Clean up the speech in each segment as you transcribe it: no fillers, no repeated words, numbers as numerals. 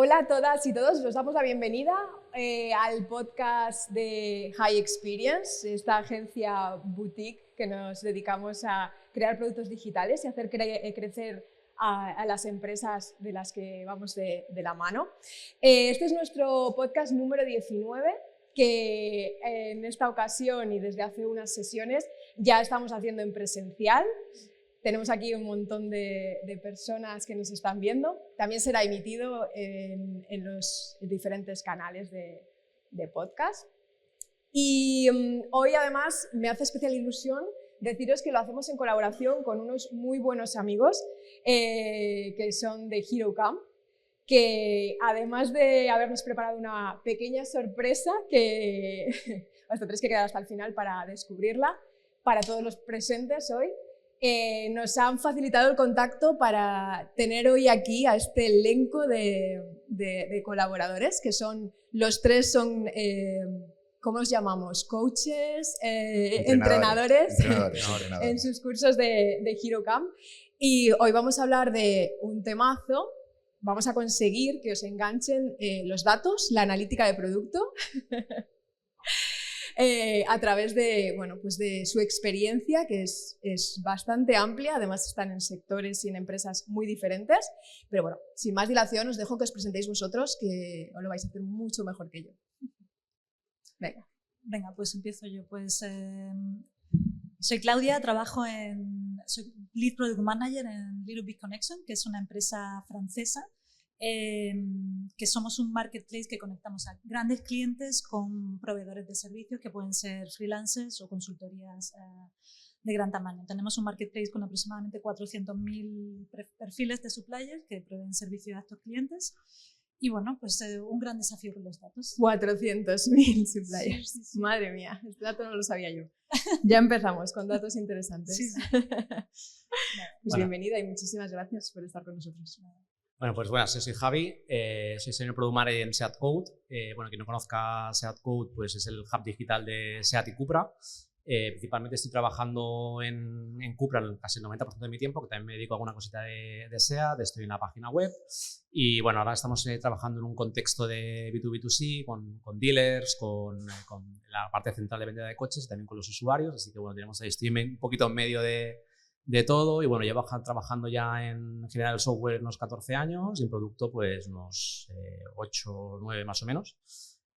Hola a todas y todos, os damos la bienvenida al podcast de High Experience, esta agencia boutique que nos dedicamos a crear productos digitales y hacer crecer a las empresas de las que vamos de la mano. Este es nuestro podcast número 19, que en esta ocasión y desde hace unas sesiones ya estamos haciendo en presencial. Tenemos aquí un montón de personas que nos están viendo. También será emitido en los diferentes canales de podcast. Y hoy además me hace especial ilusión deciros que lo hacemos en colaboración con unos muy buenos amigos que son de Hero Camp, que además de habernos preparado una pequeña sorpresa que os tendréis que quedar hasta el final para descubrirla, para todos los presentes hoy, nos han facilitado el contacto para tener hoy aquí a este elenco de colaboradores, que son los tres son, ¿cómo os llamamos? Coaches, entrenadores en sus cursos de Hero Camp. Y hoy vamos a hablar de un temazo. Vamos a conseguir que os enganchen los datos, la analítica de producto. A través de, pues de su experiencia, que es bastante amplia. Además están en sectores y en empresas muy diferentes, pero bueno, sin más dilación os dejo que os presentéis vosotros, que os lo vais a hacer mucho mejor que yo. Venga, pues empiezo yo. Pues soy Claudia, soy Lead Product Manager en Little Big Connection, que es una empresa francesa, que somos un marketplace que conectamos a grandes clientes con proveedores de servicios que pueden ser freelancers o consultorías de gran tamaño. Tenemos un marketplace con aproximadamente 400.000 perfiles de suppliers que proveen servicios a estos clientes. Y bueno, pues un gran desafío con los datos. 400.000 suppliers. Sí. Madre mía, este dato no lo sabía yo. Ya empezamos con datos interesantes. Sí. Pues bienvenida y muchísimas gracias por estar con nosotros. Bueno, pues buenas, soy Javi, soy Senior Product Manager en Seat Code. Bueno, quien no conozca Seat Code, pues es el hub digital de Seat y Cupra. Principalmente estoy trabajando en Cupra casi el 90% de mi tiempo, que también me dedico a alguna cosita de Seat, estoy en la página web. Y bueno, ahora estamos trabajando en un contexto de B2B2C, con dealers, con la parte central de venta de coches y también con los usuarios. Así que bueno, estoy un poquito en medio de todo, y bueno, llevo trabajando ya en general el software unos 14 años y en producto pues unos 8 o 9 más o menos.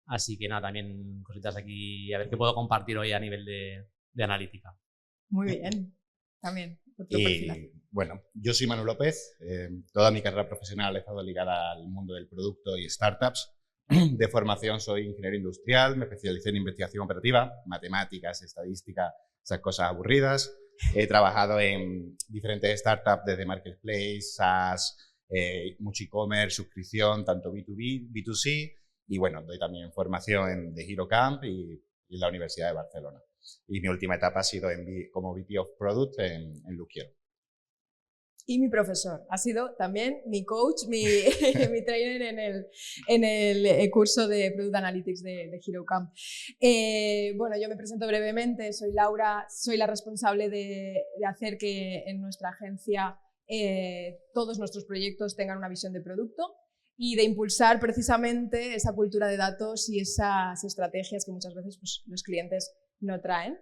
Así que nada, también cositas aquí a ver qué puedo compartir hoy a nivel de analítica. Muy bien, también otro perfil. Bueno, yo soy Manu López, toda mi carrera profesional ha estado ligada al mundo del producto y startups. De formación soy ingeniero industrial, me especialicé en investigación operativa, matemáticas, estadística, esas cosas aburridas. He trabajado en diferentes startups desde Marketplace, SaaS, mucho e-commerce, suscripción, tanto B2B, B2C, y bueno, doy también formación de Hero Camp y en la Universidad de Barcelona. Y mi última etapa ha sido como VP of Product en Luquiero. Y mi profesor ha sido también mi coach, mi trainer en el curso de Product Analytics de Hero Camp. Bueno, yo me presento brevemente, soy Laura, soy la responsable de hacer que en nuestra agencia todos nuestros proyectos tengan una visión de producto y de impulsar precisamente esa cultura de datos y esas estrategias que muchas veces pues, los clientes no traen.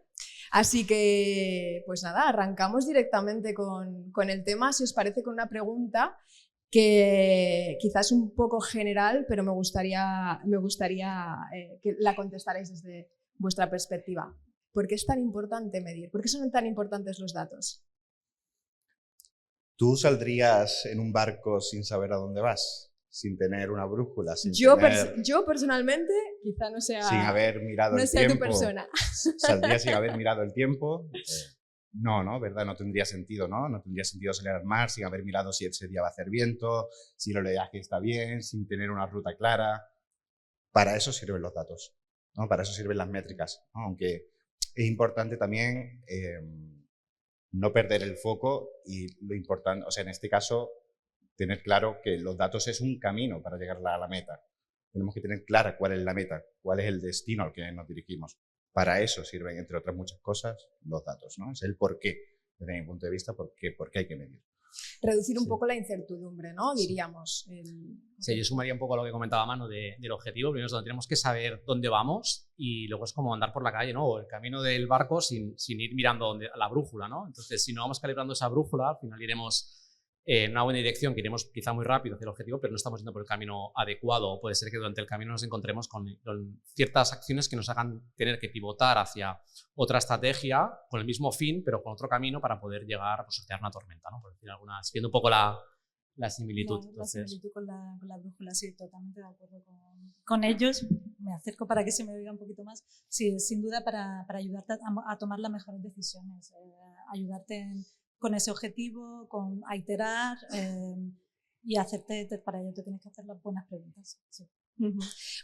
Así que, pues nada, arrancamos directamente con el tema, si os parece, con una pregunta que quizás es un poco general, pero me gustaría que la contestarais desde vuestra perspectiva. ¿Por qué es tan importante medir? ¿Por qué son tan importantes los datos? ¿Tú saldrías en un barco sin saber a dónde vas? Sin tener una brújula, yo personalmente, quizá no sea, sin haber mirado no el sea tiempo, tu persona. ¿Saldría sin haber mirado el tiempo? No, ¿verdad? No tendría sentido, ¿no? No tendría sentido salir al mar sin haber mirado si ese día va a hacer viento, si el oleaje está bien, sin tener una ruta clara. Para eso sirven los datos, ¿no? Para eso sirven las métricas, ¿no? Aunque es importante también no perder el foco y lo importante, o sea, en este caso, tener claro que los datos es un camino para llegar a la meta. Tenemos que tener clara cuál es la meta, cuál es el destino al que nos dirigimos. Para eso sirven, entre otras muchas cosas, los datos, ¿no? Es el por qué, desde mi punto de vista, por qué hay que medir. Reducir un Sí. poco la incertidumbre, ¿no? Diríamos. Sí, yo sumaría un poco a lo que comentaba Manu del objetivo. Primero es donde tenemos que saber dónde vamos y luego es como andar por la calle, ¿no? O el camino del barco sin ir mirando a la brújula, ¿no? Entonces, si no vamos calibrando esa brújula, al final iremos en una buena dirección, que iremos quizá muy rápido hacia el objetivo, pero no estamos yendo por el camino adecuado. O puede ser que durante el camino nos encontremos con ciertas acciones que nos hagan tener que pivotar hacia otra estrategia con el mismo fin, pero con otro camino para poder llegar a sortear una tormenta, ¿no? Por decir alguna, siguiendo un poco la similitud. La similitud con la brújula, sí, totalmente de acuerdo con ellos. Me acerco para que se me oiga un poquito más. Sí, sin duda para ayudarte a tomar las mejores decisiones, ayudarte con ese objetivo, a iterar y hacerte, para ello te tienes que hacer las buenas preguntas. Sí.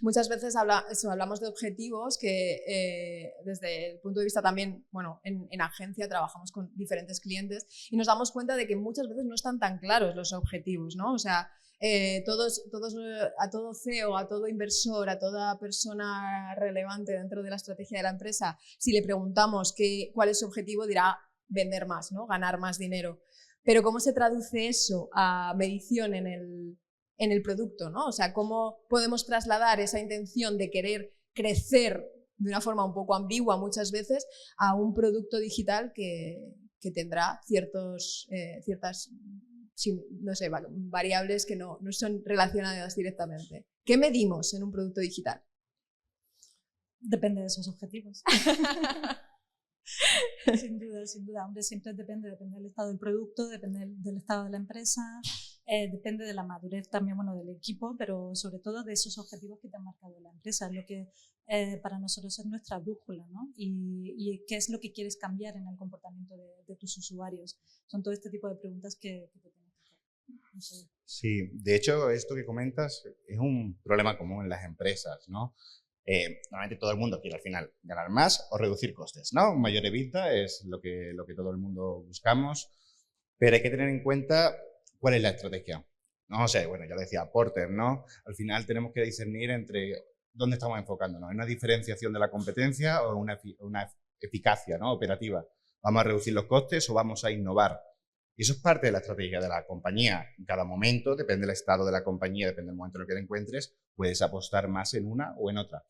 Muchas veces hablamos de objetivos que desde el punto de vista también, bueno, en agencia trabajamos con diferentes clientes y nos damos cuenta de que muchas veces no están tan claros los objetivos, ¿no? O sea, a todo CEO, a todo inversor, a toda persona relevante dentro de la estrategia de la empresa, si le preguntamos cuál es su objetivo, dirá vender más, ¿no? Ganar más dinero. Pero ¿cómo se traduce eso a medición en el producto, ¿no? O sea, ¿cómo podemos trasladar esa intención de querer crecer de una forma un poco ambigua muchas veces a un producto digital que tendrá ciertas no sé, variables que no son relacionadas directamente? ¿Qué medimos en un producto digital? Depende de esos objetivos. Sin duda. Hombre, siempre depende del estado del producto, depende del estado de la empresa, depende de la madurez también, bueno, del equipo, pero sobre todo de esos objetivos que te ha marcado la empresa, lo que para nosotros es nuestra brújula, ¿no? Y qué es lo que quieres cambiar en el comportamiento de tus usuarios. Son todo este tipo de preguntas que te tienes que hacer. No sé. Sí, de hecho, esto que comentas es un problema común en las empresas, ¿no? Normalmente todo el mundo quiere al final ganar más o reducir costes, ¿no? Un mayor EBITDA es lo que todo el mundo buscamos, pero hay que tener en cuenta cuál es la estrategia. No sé, bueno, ya lo decía Porter, ¿no? Al final tenemos que discernir entre dónde estamos enfocándonos, en una diferenciación de la competencia o una eficacia, ¿no? Operativa. ¿Vamos a reducir los costes o vamos a innovar? Y eso es parte de la estrategia de la compañía. En cada momento, depende del estado de la compañía, depende del momento en el que te encuentres, puedes apostar más en una o en otra.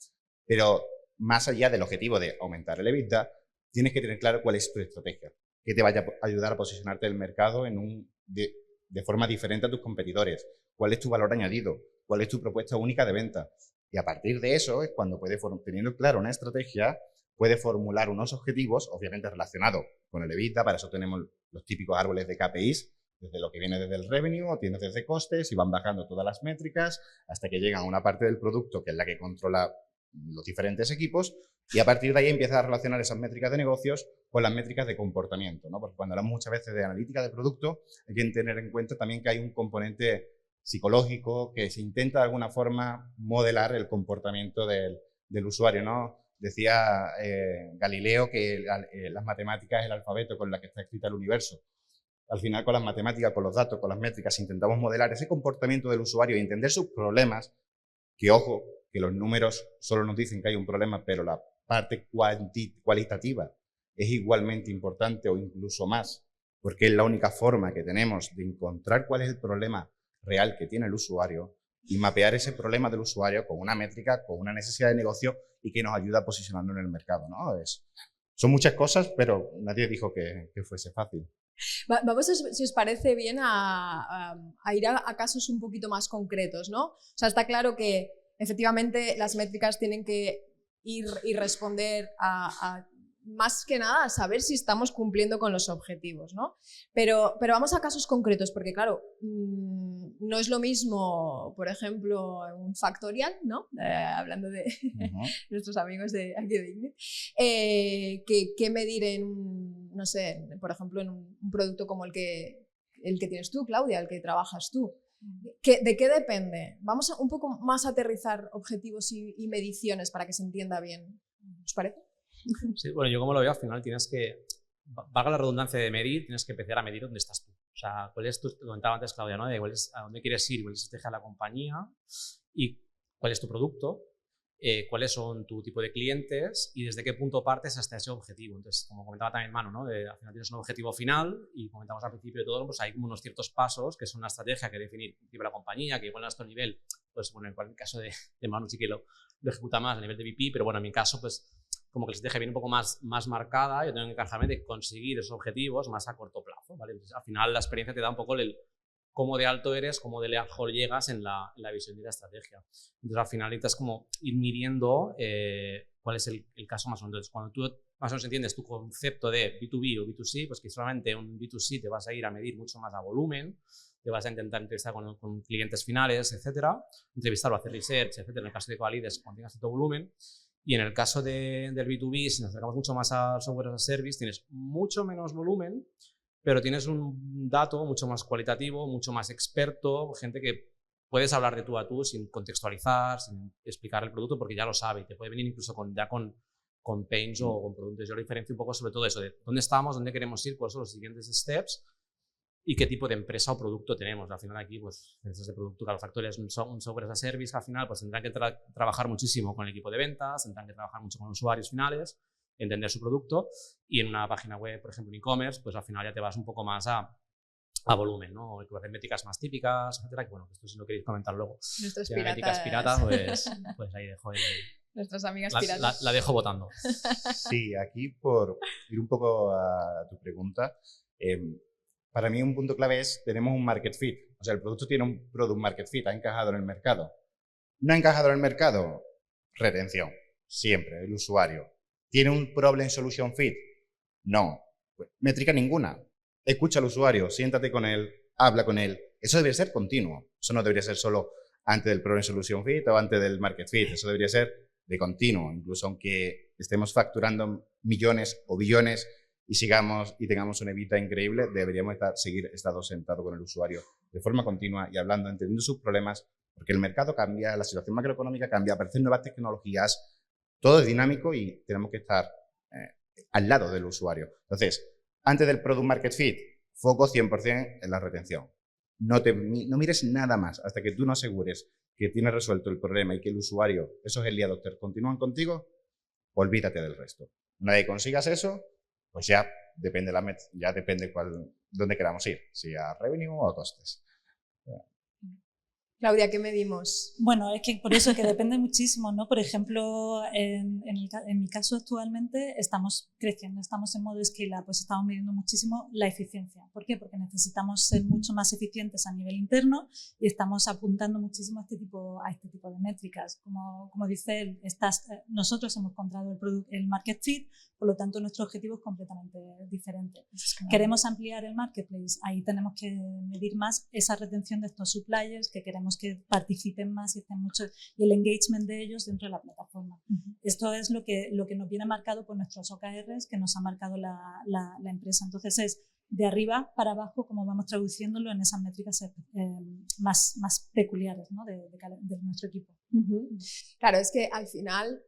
Pero más allá del objetivo de aumentar el EBITDA, tienes que tener claro cuál es tu estrategia, que te vaya a ayudar a posicionarte en el mercado de forma diferente a tus competidores. ¿Cuál es tu valor añadido? ¿Cuál es tu propuesta única de venta? Y a partir de eso es cuando teniendo claro una estrategia, puede formular unos objetivos, obviamente relacionados con el EBITDA. Para eso tenemos los típicos árboles de KPIs, desde lo que viene desde el revenue, o tienes desde costes y van bajando todas las métricas hasta que llegan a una parte del producto que es la que controla los diferentes equipos, y a partir de ahí empiezas a relacionar esas métricas de negocios con las métricas de comportamiento, ¿no? Porque cuando hablamos muchas veces de analítica de producto, hay que tener en cuenta también que hay un componente psicológico que se intenta de alguna forma modelar el comportamiento del usuario, ¿no? Decía Galileo que las matemáticas es el alfabeto con la que está escrita el universo. Al final, con las matemáticas, con los datos, con las métricas, intentamos modelar ese comportamiento del usuario y entender sus problemas, que ojo, que los números solo nos dicen que hay un problema, pero la parte cualitativa es igualmente importante o incluso más, porque es la única forma que tenemos de encontrar cuál es el problema real que tiene el usuario y mapear ese problema del usuario con una métrica, con una necesidad de negocio y que nos ayuda a posicionarnos en el mercado, ¿no? Son muchas cosas, pero nadie dijo que fuese fácil. Vamos, si os parece bien, a ir a casos un poquito más concretos, ¿no? O sea, está claro que efectivamente las métricas tienen que ir y responder más que nada a saber si estamos cumpliendo con los objetivos, ¿no? Pero vamos a casos concretos, porque claro, no es lo mismo, por ejemplo, un factorial, ¿no? Hablando de nuestros amigos de aquí de Ignit, que medir en, no sé, por ejemplo, en un producto como el que tienes tú, Claudia, el que trabajas tú. ¿De qué depende? Vamos un poco más a aterrizar objetivos y mediciones para que se entienda bien. ¿Os parece? Sí, bueno, yo como lo veo, al final tienes que, valga la redundancia de medir, tienes que empezar a medir dónde estás tú. O sea, cuál es te comentaba antes, Claudia, ¿no? De a dónde quieres ir, cuál es la estrategia de la compañía y cuál es tu producto. cuáles son tu tipo de clientes y desde qué punto partes hasta ese objetivo. Entonces, como comentaba también Manu, ¿no? Al final tienes un objetivo final y comentamos al principio de todo, pues hay como unos ciertos pasos que son una estrategia que definir la compañía, que igual a nuestro nivel, pues bueno, en cualquier caso de Manu sí que lo ejecuta más a nivel de VP, pero bueno, en mi caso, pues como que la estrategia viene un poco más marcada, yo tengo que encargarme de conseguir esos objetivos más a corto plazo, ¿vale? Entonces, al final la experiencia te da un poco cómo de alto eres, cómo de lejos llegas en la visión de la estrategia. Entonces, al final necesitas como ir midiendo cuál es el caso más o menos. Entonces, cuando tú más o menos entiendes tu concepto de B2B o B2C, pues que solamente un B2C te vas a ir a medir mucho más a volumen, te vas a intentar entrevistar con clientes finales, etcétera, entrevistar o hacer research, etcétera, en el caso de Coalides, cuando tengas cierto volumen. Y en el caso del B2B, si nos acercamos mucho más al software as a service, tienes mucho menos volumen, pero tienes un dato mucho más cualitativo, mucho más experto, gente que puedes hablar de tú a tú sin contextualizar, sin explicar el producto, porque ya lo sabe y te puede venir incluso con pains o con productos. Yo lo diferencio un poco sobre todo eso, de dónde estamos, dónde queremos ir, cuáles son los siguientes steps y qué tipo de empresa o producto tenemos. Al final aquí, pues, empresas de producto, Cloud Factory es un software as a service, al final pues tendrán que trabajar muchísimo con el equipo de ventas, tendrán que trabajar mucho con usuarios finales, entender su producto, y en una página web, por ejemplo, en e-commerce, pues al final ya te vas un poco más a volumen, ¿no? Hay que hacer métricas más típicas, etcétera, que bueno, esto si lo queréis comentar luego. Nuestros métricas piratas, pues ahí dejo nuestras amigas piratas. La dejo votando. Sí, aquí por ir un poco a tu pregunta, para mí un punto clave es, tenemos un market fit. O sea, el producto tiene un product market fit, ha encajado en el mercado. ¿No ha encajado en el mercado? Retención, siempre, el usuario. ¿Tiene un problem solution fit? No. Pues, métrica ninguna. Escucha al usuario, siéntate con él, habla con él. Eso debería ser continuo. Eso no debería ser solo antes del problem solution fit o antes del market fit. Eso debería ser de continuo. Incluso aunque estemos facturando millones o billones y tengamos una EBITDA increíble, deberíamos seguir estando sentados con el usuario de forma continua y hablando, entendiendo sus problemas, porque el mercado cambia, la situación macroeconómica cambia, aparecen nuevas tecnologías, todo es dinámico y tenemos que estar al lado del usuario. Entonces, antes del product market fit, foco 100% en la retención. No mires nada más hasta que tú no asegures que tienes resuelto el problema y que el usuario, esos early adopters, continúan contigo, olvídate del resto. Una vez que consigas eso, pues ya depende dónde queramos ir, si a revenue o a costes. Claudia, ¿qué medimos? Bueno, es que por eso es que depende muchísimo, ¿no? Por ejemplo, en mi caso actualmente estamos creciendo, estamos en modo scale-up, pues estamos midiendo muchísimo la eficiencia. ¿Por qué? Porque necesitamos ser mucho más eficientes a nivel interno y estamos apuntando muchísimo a este tipo de métricas. Como dice él, nosotros hemos encontrado el market fit, por lo tanto nuestro objetivo es completamente diferente. Queremos ampliar el marketplace, ahí tenemos que medir más esa retención de estos suppliers que queremos que participen más y estén mucho, y el engagement de ellos dentro de la plataforma. Esto es lo que nos viene marcado por nuestros OKRs que nos ha marcado la empresa. Entonces es de arriba para abajo como vamos traduciéndolo en esas métricas más peculiares, ¿no? de nuestro equipo. Claro, es que al final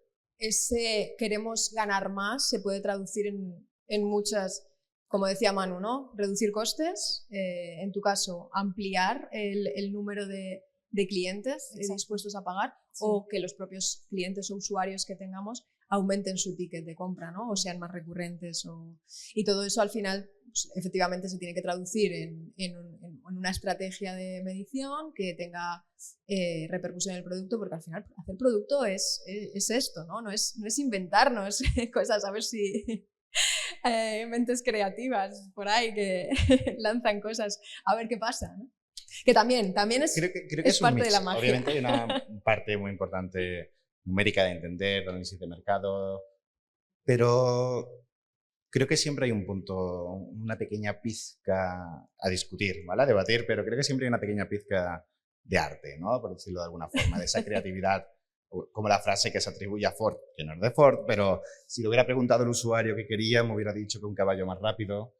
queremos ganar más se puede traducir en muchas, como decía Manu, ¿no? Reducir costes, en tu caso ampliar el número de clientes dispuestos a pagar, sí, o que los propios clientes o usuarios que tengamos aumenten su ticket de compra, ¿no? O sean más recurrentes. Y todo eso al final pues, efectivamente se tiene que traducir en una estrategia de medición que tenga repercusión en el producto, porque al final hacer producto es esto, ¿no? No es inventarnos cosas, a ver si... mentes creativas por ahí que lanzan cosas a ver qué pasa, ¿no? Que también es, creo que es parte de la magia. Obviamente hay una parte muy importante numérica de entender, de análisis de mercado, pero creo que siempre hay un punto, una pequeña pizca a discutir, ¿vale? A debatir, pero creo que siempre hay una pequeña pizca de arte, ¿no? Por decirlo de alguna forma, de esa creatividad, como la frase que se atribuye a Ford, que no es de Ford, pero si le hubiera preguntado al usuario qué quería, me hubiera dicho que un caballo más rápido.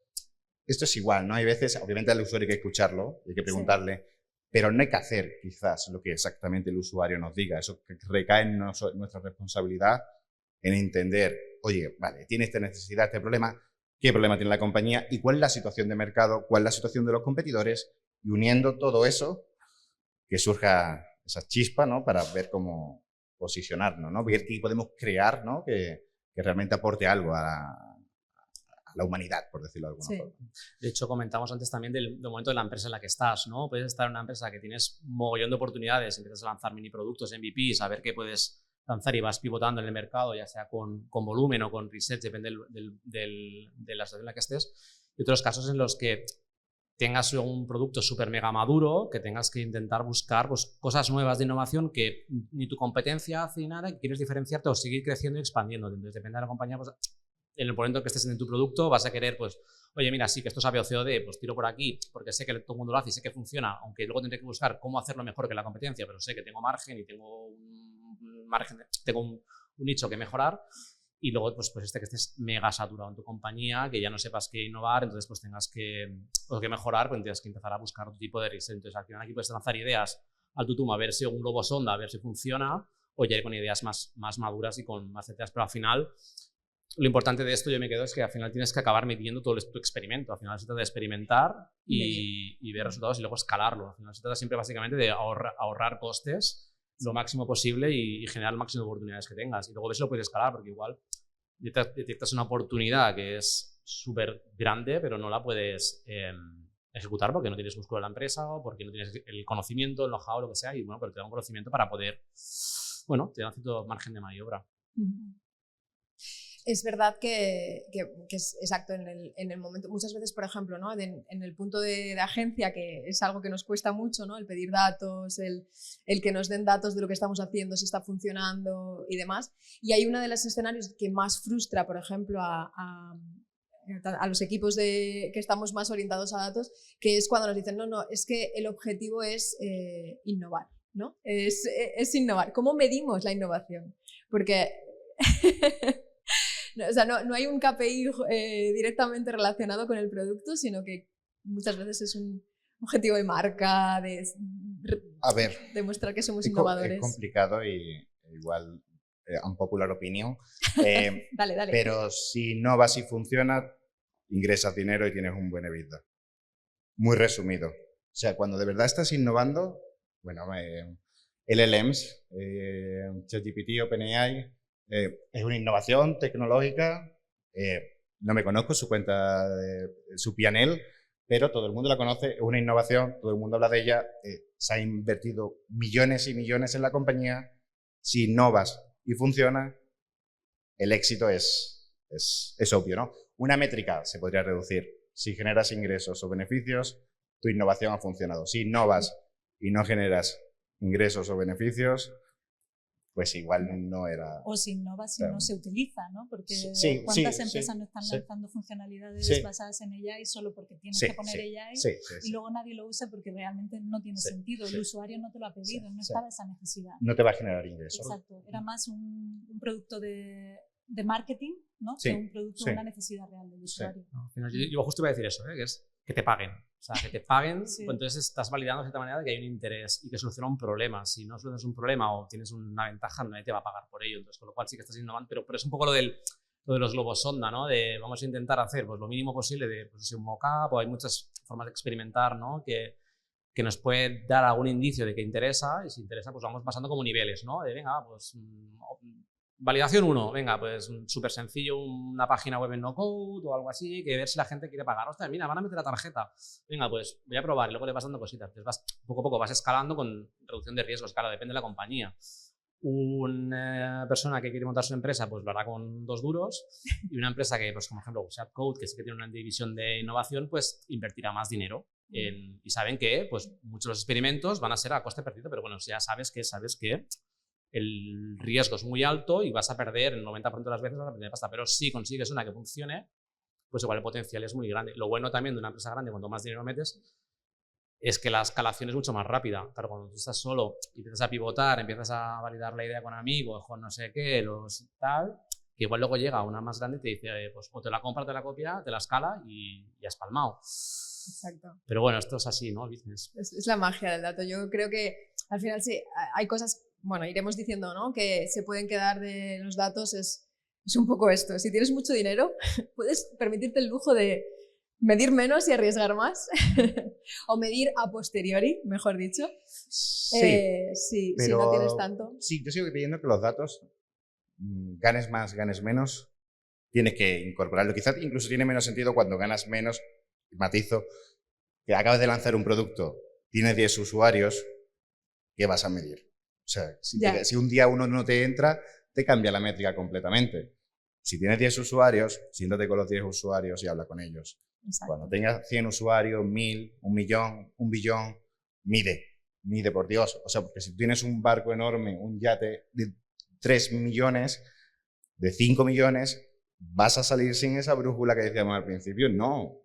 Esto es igual, ¿no? Hay veces, obviamente al usuario hay que escucharlo, hay que preguntarle, sí, pero no hay que hacer quizás lo que exactamente el usuario nos diga. Eso recae en nuestra responsabilidad en entender, oye, vale, tiene esta necesidad, este problema, qué problema tiene la compañía y cuál es la situación de mercado, cuál es la situación de los competidores, y uniendo todo eso, que surja esa chispa, ¿no? Para ver cómo posicionarnos, ¿no? Ver qué podemos crear, ¿no? Que realmente aporte algo a la humanidad, por decirlo de alguna forma. De hecho, comentamos antes también del momento de la empresa en la que estás, ¿no? Puedes estar en una empresa que tienes mogollón de oportunidades, empiezas a lanzar mini productos, MVPs, a ver qué puedes lanzar y vas pivotando en el mercado, ya sea con volumen o con research, depende de la situación en la que estés. Y otros casos en los que tengas un producto súper mega maduro, que tengas que intentar buscar pues, cosas nuevas de innovación que ni tu competencia hace ni nada, que quieres diferenciarte o seguir creciendo y expandiendo. Entonces, depende de la compañía, pues, en el momento en que estés en tu producto vas a querer, pues, oye, mira, sí que esto sabe o COD, pues tiro por aquí porque sé que todo el mundo lo hace y sé que funciona, aunque luego tendré que buscar cómo hacerlo mejor que la competencia, pero sé que tengo margen y tengo un nicho que mejorar. Y luego, pues que estés mega saturado en tu compañía, que ya no sepas qué innovar, entonces pues tengas que mejorar, pues tienes que empezar a buscar otro tipo de research. Entonces, al final aquí puedes lanzar ideas al tutum, a ver si un globo sonda, a ver si funciona, o ya ir con ideas más maduras y con más certeras, pero al final lo importante de esto, yo me quedo, es que al final tienes que acabar midiendo todo tu experimento. Al final se trata de experimentar y ver resultados y luego escalarlo. Al final se trata siempre básicamente de ahorrar costes lo máximo posible y generar el máximo de oportunidades que tengas. Y luego eso lo puedes escalar, porque igual detectas una oportunidad que es súper grande, pero no la puedes ejecutar porque no tienes músculo en la empresa o porque no tienes el conocimiento, el know-how, lo que sea, y bueno, pero te da un conocimiento para poder, bueno, te da un cierto margen de maniobra. Es verdad que es exacto en el momento. Muchas veces, por ejemplo, ¿no? En el punto de agencia, que es algo que nos cuesta mucho, ¿no? El pedir datos, el que nos den datos de lo que estamos haciendo, si está funcionando y demás. Y hay uno de los escenarios que más frustra, por ejemplo, a los equipos que estamos más orientados a datos, que es cuando nos dicen, no, es que el objetivo es innovar, ¿no? Es innovar. ¿Cómo medimos la innovación? Porque... No, o sea, no hay un KPI directamente relacionado con el producto, sino que muchas veces es un objetivo de marca, de demostrar que somos innovadores. Es complicado y igual unpopular opinion. Dale. Pero si innovas y funciona, ingresas dinero y tienes un buen EBITDA. Muy resumido. O sea, cuando de verdad estás innovando, bueno, LLMs, ChatGPT, OpenAI, es una innovación tecnológica, no me conozco su cuenta, su P&L, pero todo el mundo la conoce, es una innovación, todo el mundo habla de ella, se ha invertido millones y millones en la compañía. Si innovas y funciona, el éxito es obvio, ¿no? Una métrica se podría reducir. Si generas ingresos o beneficios, tu innovación ha funcionado. Si innovas y no generas ingresos o beneficios, pues igual no era... O si innovas y no se utiliza, ¿no? Porque sí, ¿cuántas empresas no están lanzando funcionalidades basadas en AI solo porque tienes que poner AI y luego nadie lo usa porque realmente no tiene sentido? El usuario no te lo ha pedido, no estaba esa necesidad. No te va a generar ingresos. Exacto, era más un producto de marketing, ¿no? Que un producto de una necesidad real del usuario. No, al final, yo justo iba a decir eso, que es que te paguen. O sea, que te paguen, pues entonces estás validando de cierta manera que hay un interés y que soluciona un problema. Si no solucionas un problema o tienes una ventaja, nadie te va a pagar por ello. Entonces, con lo cual sí que estás innovando, pero es un poco lo de los globos sonda, ¿no? De vamos a intentar hacer pues, lo mínimo posible de pues, un mock-up, o hay muchas formas de experimentar, ¿no? Que nos puede dar algún indicio de que interesa, y si interesa, pues vamos pasando como niveles, ¿no? De venga, pues validación 1, venga, pues súper sencillo, una página web en no-code o algo así, que ver si la gente quiere pagar. Ostras, mira, van a meter la tarjeta. Venga, pues voy a probar y luego le vas dando cositas. Entonces poco a poco vas escalando con reducción de riesgos. Claro, depende de la compañía. Una persona que quiere montar su empresa, pues lo hará con 2 duros, y una empresa que, pues como ejemplo, SeatCode, que sí que tiene una división de innovación, pues invertirá más dinero. Y saben que pues, muchos de los experimentos van a ser a coste perdido, pero bueno, ya sabes que el riesgo es muy alto y vas a perder el 90% de las veces, vas a perder pasta, pero si consigues una que funcione, pues igual el potencial es muy grande. Lo bueno también de una empresa grande, cuanto más dinero metes, es que la escalación es mucho más rápida. Claro, cuando tú estás solo y empiezas a pivotar, empiezas a validar la idea con amigos, con no sé qué, tal, que igual luego llega una más grande y te dice, pues o te la compra, te la copia, te la escala y ya has palmado. Exacto. Pero bueno, esto es así, ¿no? El business. Es la magia del dato. Yo creo que al final sí, hay cosas, bueno, iremos diciendo, ¿no? Que se pueden quedar de los datos, es un poco esto. Si tienes mucho dinero, puedes permitirte el lujo de Medir menos y arriesgar más. O medir a posteriori, mejor dicho. Sí, Si pero no tienes tanto. sí, yo sigo creyendo que los datos, ganes más, ganes menos, tienes que incorporarlo. Quizás incluso tiene menos sentido cuando ganas menos, matizo, que acabas de lanzar un producto, tienes 10 usuarios, ¿qué vas a medir? O sea, si un día uno no te entra, te cambia la métrica completamente. Si tienes 10 usuarios, siéntate con los 10 usuarios y habla con ellos. Exacto. Cuando tengas 100 usuarios, 1000, 1 millón, 1 billón, mide por Dios. O sea, porque si tienes un barco enorme, un yate de 3 millones, de 5 millones, ¿vas a salir sin esa brújula que decíamos al principio? No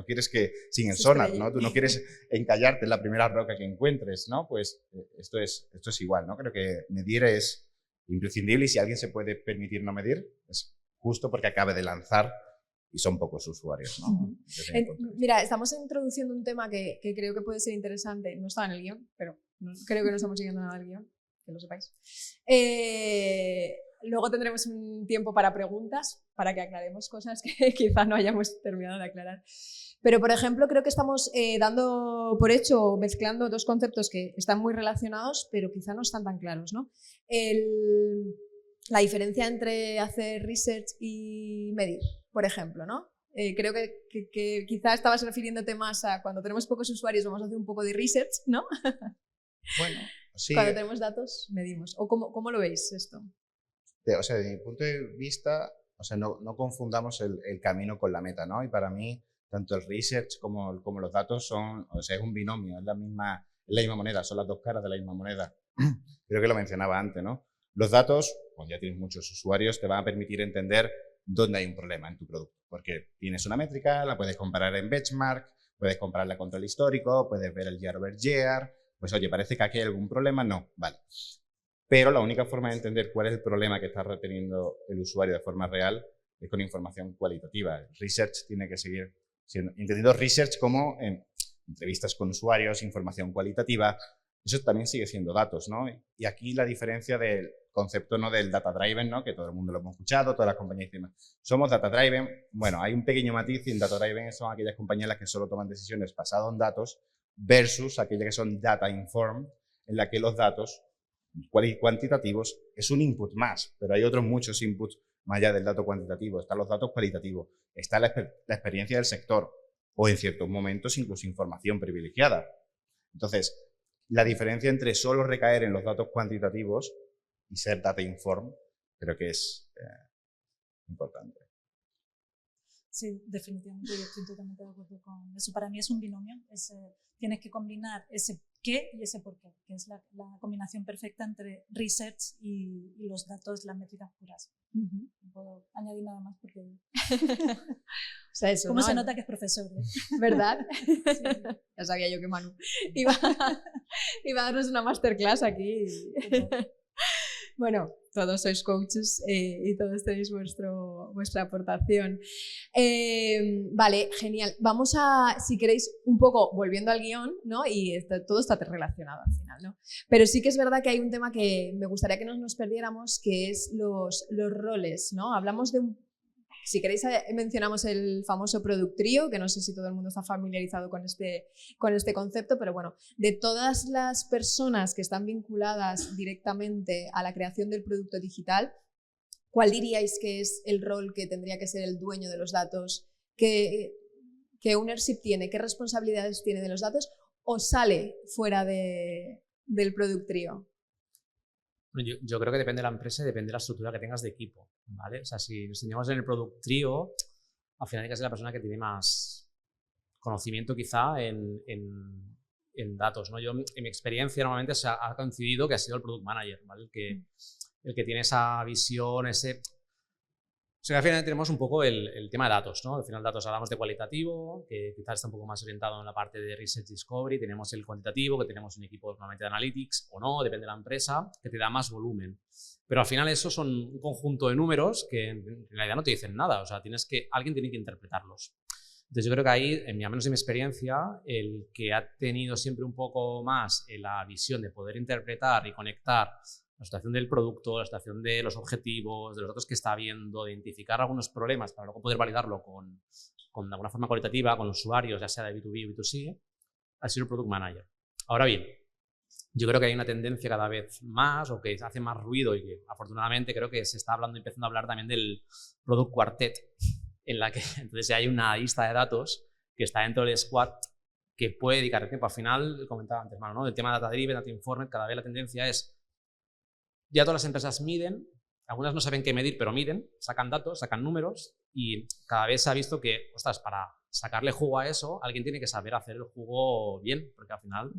quieres que sin el sonar, ¿no? Tú no quieres encallarte en la primera roca que encuentres, ¿no? Pues esto es igual, ¿no? Creo que medir es imprescindible y si alguien se puede permitir no medir, es justo porque acabe de lanzar y son pocos usuarios, ¿no? Mira, estamos introduciendo un tema que creo que puede ser interesante. No estaba en el guión, pero creo que no estamos siguiendo nada del guión, que lo sepáis. Luego tendremos un tiempo para preguntas, para que aclaremos cosas que quizá no hayamos terminado de aclarar. Pero, por ejemplo, creo que estamos dando por hecho, mezclando dos conceptos que están muy relacionados, pero quizá no están tan claros, ¿no? La diferencia entre hacer research y medir, por ejemplo, ¿no? Creo que quizá estabas refiriéndote más a cuando tenemos pocos usuarios vamos a hacer un poco de research, ¿no? Bueno, sí. Cuando tenemos datos, medimos. ¿O cómo lo veis esto? O sea, desde mi punto de vista, o sea, no confundamos el camino con la meta, ¿no? Y para mí, tanto el research como los datos son, o sea, es un binomio, es la misma moneda, son las dos caras de la misma moneda. Creo que lo mencionaba antes, ¿no? Los datos, cuando ya tienes muchos usuarios, te van a permitir entender dónde hay un problema en tu producto, porque tienes una métrica, la puedes comparar en benchmark, puedes compararla contra el histórico, puedes ver el year over year, pues oye, parece que aquí hay algún problema, no, vale. Pero la única forma de entender cuál es el problema que está reteniendo el usuario de forma real es con información cualitativa. El research tiene que seguir siendo, entendido research como entrevistas con usuarios, información cualitativa, eso también sigue siendo datos, ¿no? Y aquí la diferencia del concepto, ¿no?, del data driven, ¿no?, que todo el mundo lo hemos escuchado, todas las compañías dicen, somos data driven. Bueno, hay un pequeño matiz y en data driven son aquellas compañías las que solo toman decisiones basadas en datos versus aquellas que son data informed, en la que los datos cuantitativos es un input más, pero hay otros muchos inputs más allá del dato cuantitativo. Están los datos cualitativos, está la experiencia del sector o en ciertos momentos incluso información privilegiada. Entonces, la diferencia entre solo recaer en los datos cuantitativos y ser data informed creo que es importante. Sí, definitivamente, yo estoy totalmente de acuerdo con eso. Para mí es un binomio, tienes que combinar ese qué y ese por qué, que es la combinación perfecta entre research y los datos, las métricas puras. No puedo añadir nada más porque... O sea, eso, ¿Cómo ¿no? se nota que es profesor? ¿Verdad? Sí. Ya sabía yo que Manu iba a darnos una masterclass aquí. Bueno, todos sois coaches y todos tenéis vuestra aportación. Vale, genial. Vamos a, si queréis, un poco volviendo al guión, ¿no? Y todo está relacionado al final, ¿no? Pero sí que es verdad que hay un tema que me gustaría que no nos perdiéramos, que es los roles, ¿no? Hablamos de si queréis, mencionamos el famoso Product Trio, que no sé si todo el mundo está familiarizado con este concepto, pero bueno, de todas las personas que están vinculadas directamente a la creación del producto digital, ¿cuál diríais que es el rol que tendría que ser el dueño de los datos? ¿Qué ownership tiene? ¿Qué responsabilidades tiene de los datos? ¿O sale fuera del Product Trio? Yo creo que depende de la empresa y depende de la estructura que tengas de equipo, ¿vale? O sea, si nos centramos en el Product Trio, al final hay que ser la persona que tiene más conocimiento quizá en datos, ¿no? Yo, en mi experiencia, normalmente se ha coincidido que ha sido el Product Manager, ¿vale? El que tiene esa visión, O sea, que al final tenemos un poco el tema de datos, ¿no? Al final datos hablamos de cualitativo, que quizás está un poco más orientado en la parte de Research Discovery. Tenemos el cuantitativo, que tenemos un equipo normalmente de Analytics o no, depende de la empresa, que te da más volumen. Pero al final eso son un conjunto de números que en realidad no te dicen nada. O sea, alguien tiene que interpretarlos. Entonces yo creo que ahí, al menos en mi experiencia, el que ha tenido siempre un poco más la visión de poder interpretar y conectar la situación del producto, la situación de los objetivos, de los datos que está viendo, de identificar algunos problemas para luego poder validarlo con con alguna forma cualitativa con usuarios, ya sea de B2B o B2C, ha sido el Product Manager. Ahora bien, yo creo que hay una tendencia cada vez más, o que hace más ruido, y que afortunadamente creo que se está empezando a hablar también del Product Quartet, en la que entonces hay una lista de datos que está dentro del squad que puede dedicar tiempo. Al final, comentaba antes, ¿no? El tema de Data Driven, Data Informed, cada vez la tendencia es, ya todas las empresas miden, algunas no saben qué medir, pero miden, sacan datos, sacan números, y cada vez se ha visto que, ostras, para sacarle jugo a eso, alguien tiene que saber hacer el jugo bien, porque al final,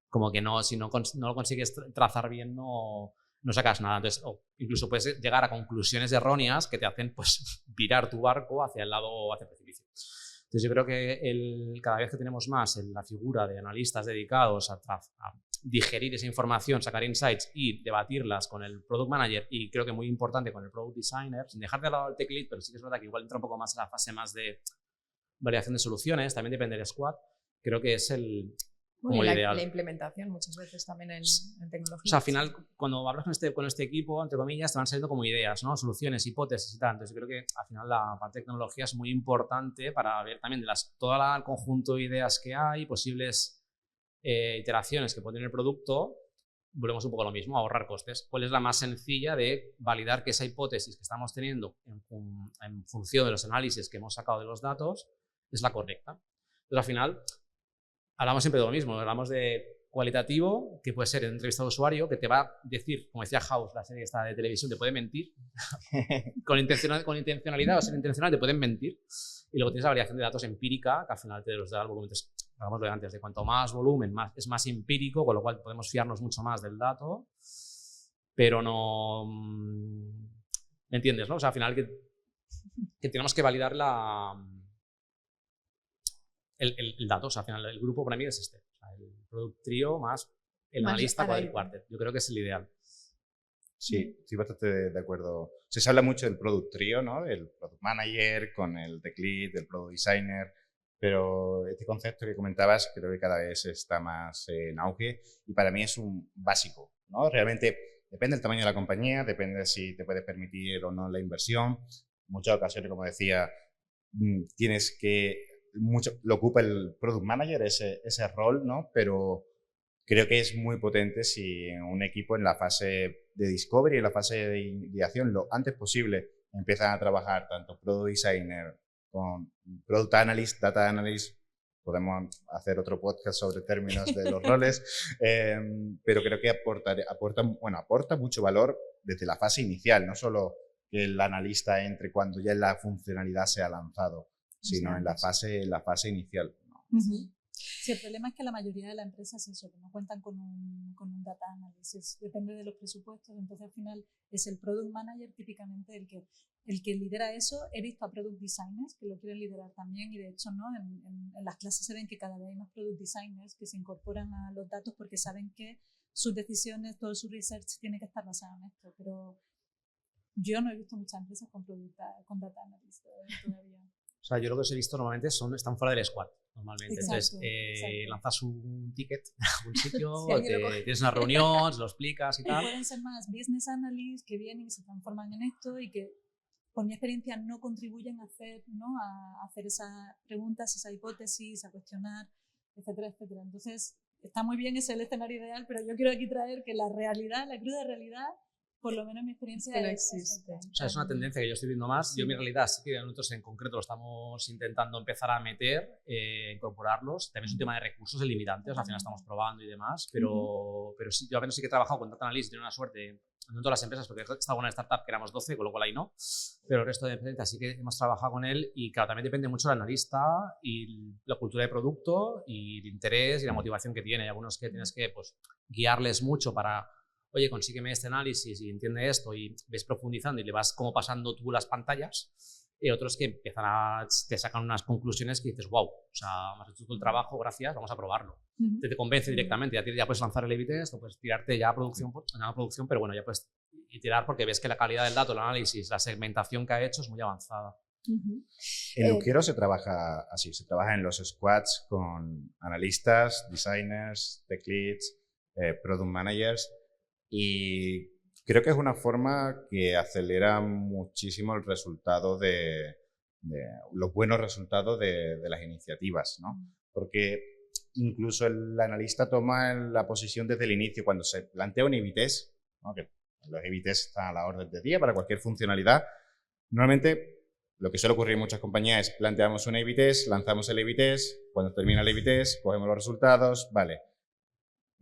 como que no, si no lo consigues trazar bien, no sacas nada. Entonces, incluso puedes llegar a conclusiones erróneas que te hacen, pues, virar tu barco hacia el lado o hacia el precipicio. Entonces, yo creo que cada vez que tenemos más la figura de analistas dedicados a digerir esa información, sacar insights y debatirlas con el Product Manager, y creo que muy importante con el Product Designer, sin dejar de lado el Tech Lead, pero sí que es verdad que igual entra un poco más en la fase más de variación de soluciones, también depende del squad, creo que es como el ideal. La implementación muchas veces también en tecnología. O sea, al final, cuando hablas con este equipo, entre comillas, te van saliendo como ideas, ¿no? Soluciones, hipótesis y tal. Entonces, creo que al final la parte de tecnología es muy importante para ver también de todo el conjunto de ideas que hay, posibles iteraciones que puede tener el producto. Volvemos un poco a lo mismo, a ahorrar costes. ¿Cuál es la más sencilla de validar que esa hipótesis que estamos teniendo en función de los análisis que hemos sacado de los datos es la correcta? Entonces, al final, hablamos siempre de lo mismo, hablamos de cualitativo, que puede ser en entrevista de usuario, que te va a decir, como decía House, la serie esta de televisión, te puede mentir, con intencionalidad o sin intencional te pueden mentir, y luego tienes la variación de datos empírica, que al final te los da el volumen. Entonces, hablamos de antes, de cuanto más volumen, es más empírico, con lo cual podemos fiarnos mucho más del dato, pero no... ¿Me entiendes, no? O sea, al final que tenemos que validar el dato. O sea, al final el grupo para mí es este. O sea, el Product Trio más el analista con el Quartet. Yo creo que es el ideal. Sí, estoy bastante de acuerdo. Se habla mucho del Product Trio, ¿no? Del Product Manager con el Tech Lead, del Product Designer, pero este concepto que comentabas creo que cada vez está más en auge y para mí es un básico, ¿no? Realmente depende del tamaño de la compañía, depende si te puedes permitir o no la inversión. En muchas ocasiones, como decía, tienes que... lo ocupa el Product Manager ese rol, ¿no? Pero creo que es muy potente si un equipo en la fase de discovery, en la fase de ideación, lo antes posible empiezan a trabajar tanto Product Designer con Product Analyst, Data Analyst. Podemos hacer otro podcast sobre términos de los roles, pero creo que aporta mucho valor desde la fase inicial, no solo que el analista entre cuando ya la funcionalidad se ha lanzado, sino en la fase inicial. Sí, el problema es que la mayoría de las empresas es eso, que no cuentan con un data analysis, depende de los presupuestos, entonces al final es el product manager típicamente el que lidera eso. He visto a product designers que lo quieren liderar también y de hecho ¿no? en las clases se ven que cada vez hay más product designers que se incorporan a los datos porque saben que sus decisiones, todo su research tiene que estar basado en esto, pero yo no he visto muchas empresas con data analysis todavía. O sea, yo lo que os he visto normalmente están fuera del squad, normalmente. Exacto, entonces, lanzas un ticket a un sitio, sí, tienes una reunión, se lo explicas y tal. Y pueden ser más business analysts que vienen y se transforman en esto y que, por mi experiencia, no contribuyen a hacer esas preguntas, esa hipótesis, a cuestionar, etcétera, etcétera. Entonces, está muy bien, es el escenario ideal, pero yo quiero aquí traer que la realidad, la cruda realidad, por lo menos en mi experiencia, no existe. O sea, es una tendencia que yo estoy viendo más. Sí. Yo, en mi realidad, sí que nosotros en concreto lo estamos intentando empezar a meter, incorporarlos. También es un tema de recursos limitantes, al final estamos probando y demás, pero sí, yo al menos sí que he trabajado con Data Analyst, tengo una suerte, no en todas las empresas, porque estaba en una startup que éramos 12, con lo cual ahí no, pero el resto de empresas sí que hemos trabajado con él y claro, también depende mucho del analista y la cultura de producto y el interés y la motivación que tiene. Hay algunos que tienes que pues, guiarles mucho para... Oye, consígueme este análisis y entiende esto y ves profundizando y le vas como pasando tú las pantallas, y otros que te sacan unas conclusiones que dices, wow, o sea, has hecho todo el trabajo, gracias, vamos a probarlo. Te convence directamente, ya puedes lanzar el A/B test o puedes tirarte ya a producción, pero bueno, ya puedes iterar porque ves que la calidad del dato, el análisis, la segmentación que ha hecho es muy avanzada. En Luquero se trabaja así, se trabaja en los squads con analistas, designers, tech leads, product managers. Y creo que es una forma que acelera muchísimo el resultado de los buenos resultados de las iniciativas, ¿no? Porque incluso el analista toma la posición desde el inicio, cuando se plantea un A/B test, ¿no? Que los A/B test están a la orden del día para cualquier funcionalidad. Normalmente, lo que suele ocurrir en muchas compañías es planteamos un A/B test, lanzamos el A/B test, cuando termina el A/B test, cogemos los resultados, vale,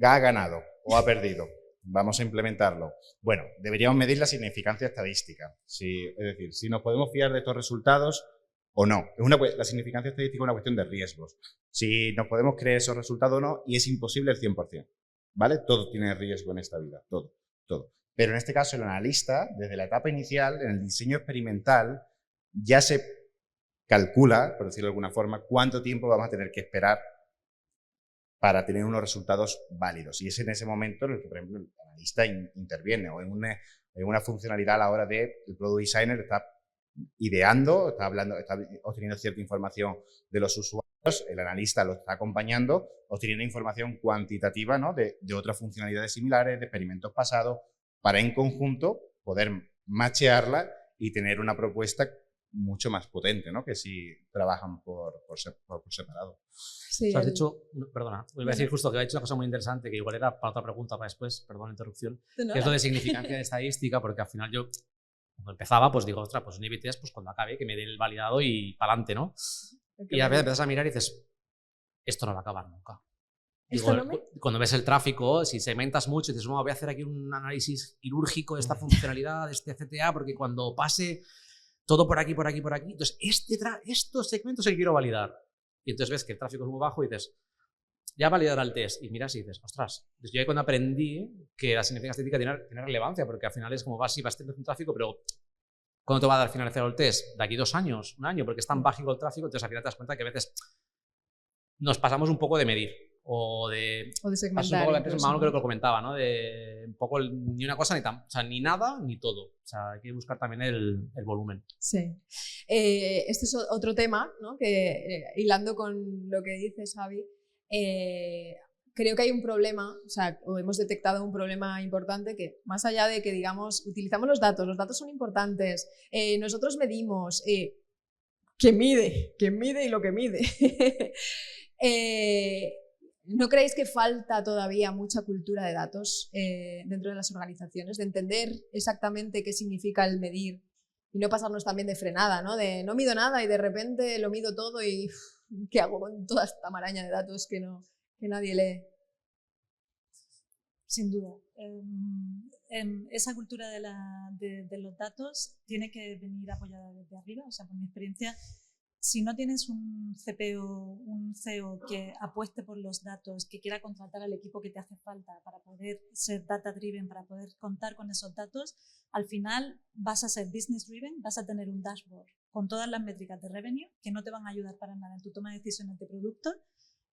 ha ganado o ha perdido, vamos a implementarlo. Bueno, deberíamos medir la significancia estadística, es decir, si nos podemos fiar de estos resultados o no. La significancia estadística es una cuestión de riesgos. Si nos podemos creer esos resultados o no, y es imposible el 100%, ¿vale? Todo tiene riesgo en esta vida, todo. Pero en este caso, el analista, desde la etapa inicial, en el diseño experimental, ya se calcula, por decirlo de alguna forma, cuánto tiempo vamos a tener que esperar para tener unos resultados válidos. Y es en ese momento en el que, por ejemplo, el analista interviene, o en una funcionalidad a la hora de el product designer está ideando, está obteniendo cierta información de los usuarios, el analista lo está acompañando, obteniendo información cuantitativa, ¿no? de otras funcionalidades similares, de experimentos pasados, para en conjunto poder machearla y tener una propuesta mucho más potente, ¿no? Que si trabajan por separado. Sí, o sea, has dicho, perdona, voy a decir justo que ha dicho una cosa muy interesante, que igual era para otra pregunta para después, perdón la interrupción, que es lo de significancia de estadística, porque al final yo, cuando empezaba, pues digo, ostras, pues un A/B test, pues cuando acabe, que me dé el validado y para adelante, ¿no? Y a veces empiezas a mirar y dices, esto no va a acabar nunca. Digo, cuando ves el tráfico, si segmentas mucho y dices, voy a hacer aquí un análisis quirúrgico de esta funcionalidad, de este CTA, porque cuando pase todo por aquí, entonces estos segmentos se quiero validar. Y entonces ves que el tráfico es muy bajo y dices, ya validará el test. Y miras y dices, ostras, pues yo ahí cuando aprendí que la significancia estética tiene relevancia, porque al final es como vas a tener un tráfico, pero ¿cuándo te va a dar finalizar el test? ¿De aquí 2 años? ¿1 año? Porque es tan bajo el tráfico, entonces al final te das cuenta que a veces nos pasamos un poco de medir. O de segmentar. Un poco Manu creo que lo comentaba, ¿no? De un poco ni una cosa o sea, ni nada ni todo. O sea, hay que buscar también el volumen. Sí. Este es otro tema, ¿no? Que hilando con lo que dices, Javi, creo que hay un problema, o hemos detectado un problema importante que, más allá de que, digamos, utilizamos los datos son importantes, nosotros medimos, ¿quién mide y lo que mide? ¿No creéis que falta todavía mucha cultura de datos dentro de las organizaciones, de entender exactamente qué significa el medir y no pasarnos también de frenada, ¿no? De no mido nada y de repente lo mido todo y ¿qué hago con toda esta maraña de datos que nadie lee? Sin duda. Esa cultura de los datos tiene que venir apoyada desde arriba. O sea, por mi experiencia, si no tienes un CPO, un CEO que apueste por los datos, que quiera contratar al equipo que te hace falta para poder ser data driven, para poder contar con esos datos, al final vas a ser business driven, vas a tener un dashboard con todas las métricas de revenue que no te van a ayudar para nada en tu toma de decisiones de producto,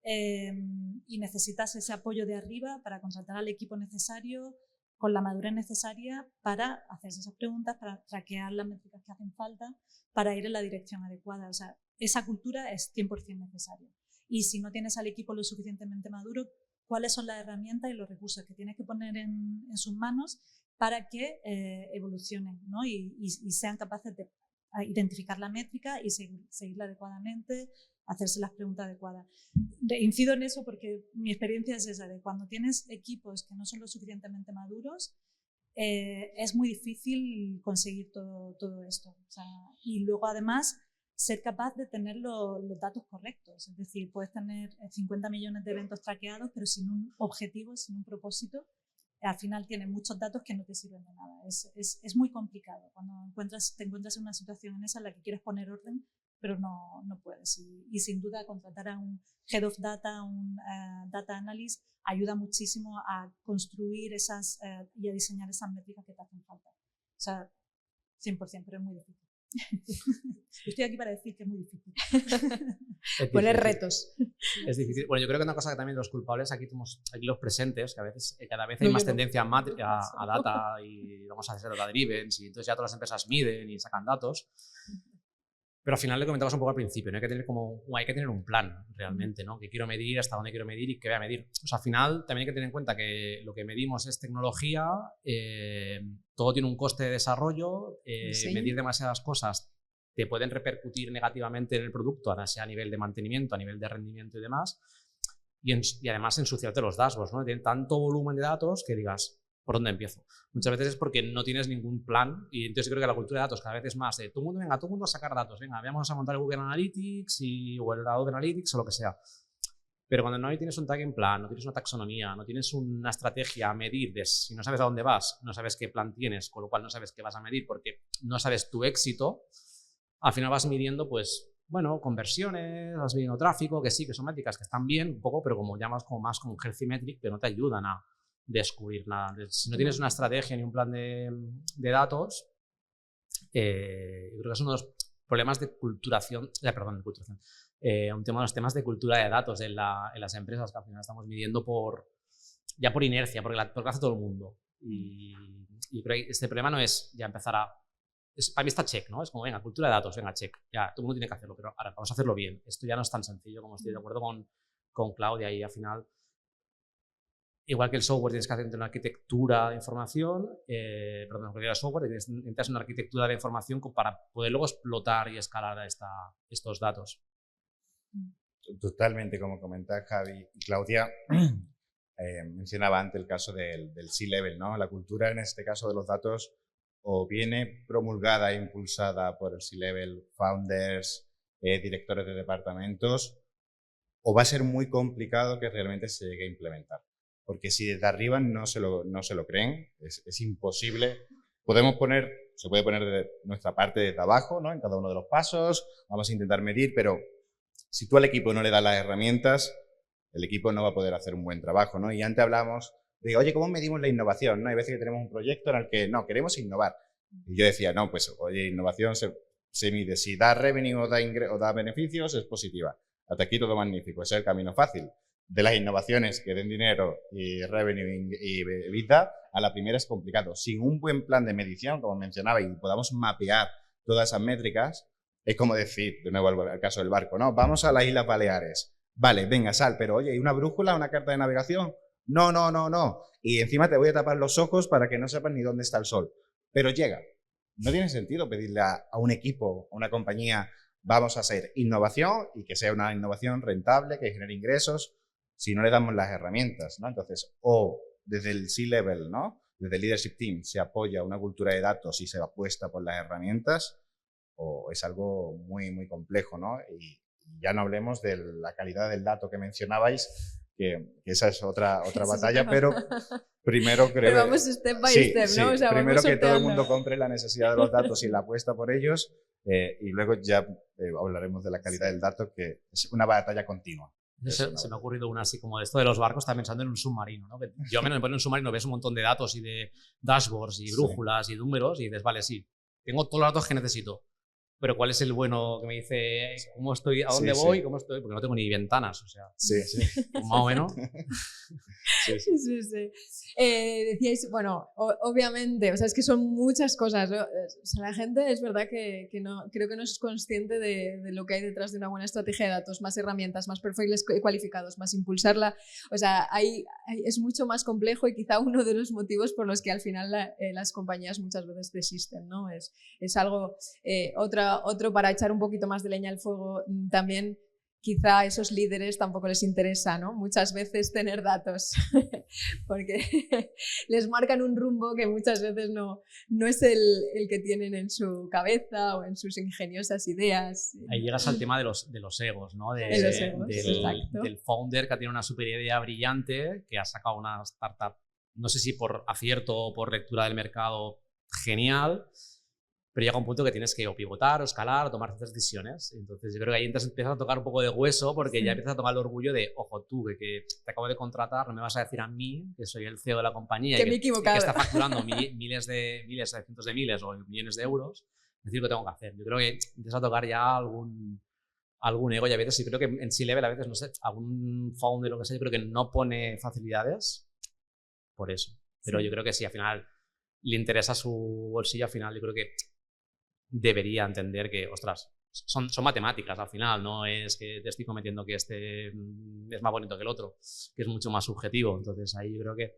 y necesitas ese apoyo de arriba para contratar al equipo necesario, con la madurez necesaria para hacerse esas preguntas, para traquear las métricas que hacen falta, para ir en la dirección adecuada. O sea, esa cultura es 100% necesaria. Y si no tienes al equipo lo suficientemente maduro, ¿cuáles son las herramientas y los recursos que tienes que poner en sus manos para que evolucionen, ¿no? y sean capaces de identificar la métrica y seguirla adecuadamente, hacerse las preguntas adecuadas? Incido en eso porque mi experiencia es esa, de cuando tienes equipos que no son lo suficientemente maduros, es muy difícil conseguir todo esto. O sea, y luego además ser capaz de tener los datos correctos. Es decir, puedes tener 50 millones de eventos traqueados, pero sin un objetivo, sin un propósito, al final tienes muchos datos que no te sirven de nada. Es muy complicado cuando te encuentras en una situación en esa en la que quieres poner orden, pero no puedes. Y sin duda contratar a un Head of Data, un Data Analyst, ayuda muchísimo a construir y a diseñar esas métricas que te hacen falta. O sea, 100%, pero es muy difícil. Estoy aquí para decir que es muy difícil. Poner retos. Es difícil. Bueno, yo creo que una cosa que también los culpables aquí los presentes, que a veces cada vez hay más tendencia a data y vamos a hacer data driven, y entonces ya todas las empresas miden y sacan datos. Pero al final le comentabas un poco al principio, ¿no? Hay que tener un plan realmente, ¿no? ¿Qué quiero medir, hasta dónde quiero medir y qué voy a medir? O sea, al final también hay que tener en cuenta que lo que medimos es tecnología, todo tiene un coste de desarrollo, medir demasiadas cosas te pueden repercutir negativamente en el producto, sea a nivel de mantenimiento, a nivel de rendimiento y demás, y además ensuciarte los dashboards, ¿no? Tienen tanto volumen de datos que digas, ¿por dónde empiezo? Muchas veces es porque no tienes ningún plan, y entonces yo creo que la cultura de datos cada vez es más de todo el mundo a sacar datos, venga, vamos a montar el Google Analytics o el Adobe Analytics o lo que sea. Pero cuando no tienes un tagging plan, no tienes una taxonomía, no tienes una estrategia a medir, si no sabes a dónde vas, no sabes qué plan tienes, con lo cual no sabes qué vas a medir porque no sabes tu éxito, al final vas midiendo, pues, bueno, conversiones, vas midiendo tráfico, que sí, que son métricas que están bien un poco, pero como llamas como más como healthy metric, que no te ayudan a descubrir nada. Si no tienes una estrategia ni un plan de datos, yo creo que es uno de los problemas de culturación, un tema de los temas de cultura de datos en las empresas, que al final estamos midiendo por inercia, porque lo hace todo el mundo. Y creo que este problema no es ya empezar para mí está check, ¿no? Es como, venga, cultura de datos, venga, check. Ya, todo el mundo tiene que hacerlo, pero ahora vamos a hacerlo bien. Esto ya no es tan sencillo como estoy de acuerdo con Claudia, y al final, igual que el software, tienes que hacer una arquitectura de información, el software, necesitas una arquitectura de información para poder luego explotar y escalar estos datos. Totalmente, como comentaba Javi y Claudia, mencionaba antes el caso del C-Level, ¿no? La cultura, en este caso de los datos, o viene promulgada e impulsada por el C-Level, founders, directores de departamentos, o va a ser muy complicado que realmente se llegue a implementar. Porque si desde arriba no se lo creen, es imposible. Se puede poner de nuestra parte desde abajo, ¿no? En cada uno de los pasos, vamos a intentar medir, pero si tú al equipo no le das las herramientas, el equipo no va a poder hacer un buen trabajo, ¿no? Y antes hablamos de, oye, ¿cómo medimos la innovación? ¿No? Hay veces que tenemos un proyecto en el que, no, queremos innovar. Y yo decía, no, pues, oye, innovación se mide. Si da revenue o da beneficios, es positiva. Hasta aquí todo magnífico. Ese es el camino fácil. De las innovaciones que den dinero y revenue y EBITDA, a la primera es complicado. Sin un buen plan de medición, como mencionaba, y podamos mapear todas esas métricas, es como decir, de nuevo al caso del barco, ¿no? Vamos a las Islas Baleares. Vale, venga, sal, pero oye, ¿y una brújula, una carta de navegación? No. Y encima te voy a tapar los ojos para que no sepas ni dónde está el sol. Pero llega. No tiene sentido pedirle a un equipo, a una compañía, vamos a hacer innovación y que sea una innovación rentable, que genere ingresos, si no le damos las herramientas, ¿no? Entonces, o desde el C-Level, ¿no? Desde el Leadership Team se apoya una cultura de datos y se apuesta por las herramientas, o es algo muy, muy complejo, ¿no? Y ya no hablemos de la calidad del dato que mencionabais, que esa es otra batalla, pero primero creo... Pero vamos step by step, ¿no? O sea, primero que todo el sorteando. mundo compre la necesidad de los datos y la apuesta por ellos, y luego ya hablaremos de la calidad del dato, que es una batalla continua. Se me ha ocurrido una así como de esto de los barcos, estaba pensando en un submarino, ¿no? Yo me pongo en un submarino, ves un montón de datos y de dashboards y brújulas y números y dices, vale, sí, tengo todos los datos que necesito, pero ¿cuál es el bueno que me dice cómo estoy, a dónde voy, cómo estoy? Porque no tengo ni ventanas, o sea, más o menos. Sí. Decíais, bueno, obviamente, o sea, es que son muchas cosas, ¿no? O sea, la gente es verdad que no, creo que no es consciente de lo que hay detrás de una buena estrategia de datos, más herramientas, más perfiles cualificados, más impulsarla. O sea, es mucho más complejo y quizá uno de los motivos por los que al final las compañías muchas veces desisten, ¿no? Es algo, otro para echar un poquito más de leña al fuego también. Quizá a esos líderes tampoco les interesa, ¿no? Muchas veces tener datos, porque les marcan un rumbo que muchas veces no es el que tienen en su cabeza o en sus ingeniosas ideas. Ahí llegas al tema de los egos, ¿no? Del founder que tiene una super idea brillante, que ha sacado una startup, no sé si por acierto o por lectura del mercado, genial, pero llega un punto que tienes que o pivotar o escalar o tomar ciertas decisiones. Entonces yo creo que ahí empiezas a tocar un poco de hueso, porque ya empiezas a tomar el orgullo de, ojo, tú que te acabo de contratar, no me vas a decir a mí, que soy el CEO de la compañía, que está facturando cientos de miles o millones de euros, decir lo que tengo que hacer. Yo creo que empiezas a tocar ya algún ego, y a veces, y creo que en C-Level a veces, no sé, algún founder o lo que sea, yo creo que no pone facilidades por eso. Pero yo creo que si al final le interesa su bolsillo, al final yo creo que debería entender que, ostras, son matemáticas al final, no es que te estoy cometiendo que este es más bonito que el otro, que es mucho más subjetivo. Entonces ahí yo creo que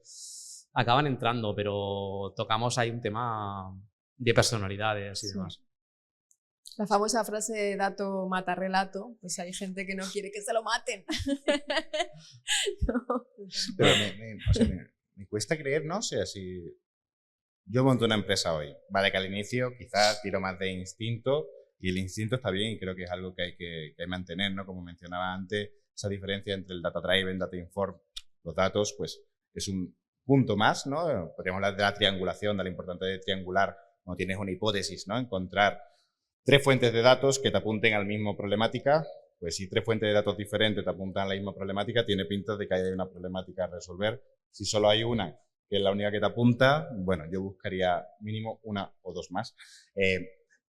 acaban entrando, pero tocamos ahí un tema de personalidades y demás. La famosa frase de dato mata relato, pues hay gente que no quiere que se lo maten. No. Pero o sea, me cuesta creer, ¿no? O sea, si yo monto una empresa hoy, vale que al inicio quizás tiro más de instinto, y el instinto está bien y creo que es algo que hay que mantener, ¿no? Como mencionaba antes, esa diferencia entre el data driven, data inform, los datos, pues es un punto más, ¿no? Podríamos hablar de la triangulación, de la importancia de triangular cuando tienes una hipótesis, ¿no? Encontrar 3 fuentes de datos que te apunten a la misma problemática. Pues si 3 fuentes de datos diferentes te apuntan a la misma problemática, tiene pinta de que hay una problemática a resolver. Si solo hay una, que es la única que te apunta, bueno, yo buscaría mínimo 1 o 2 más.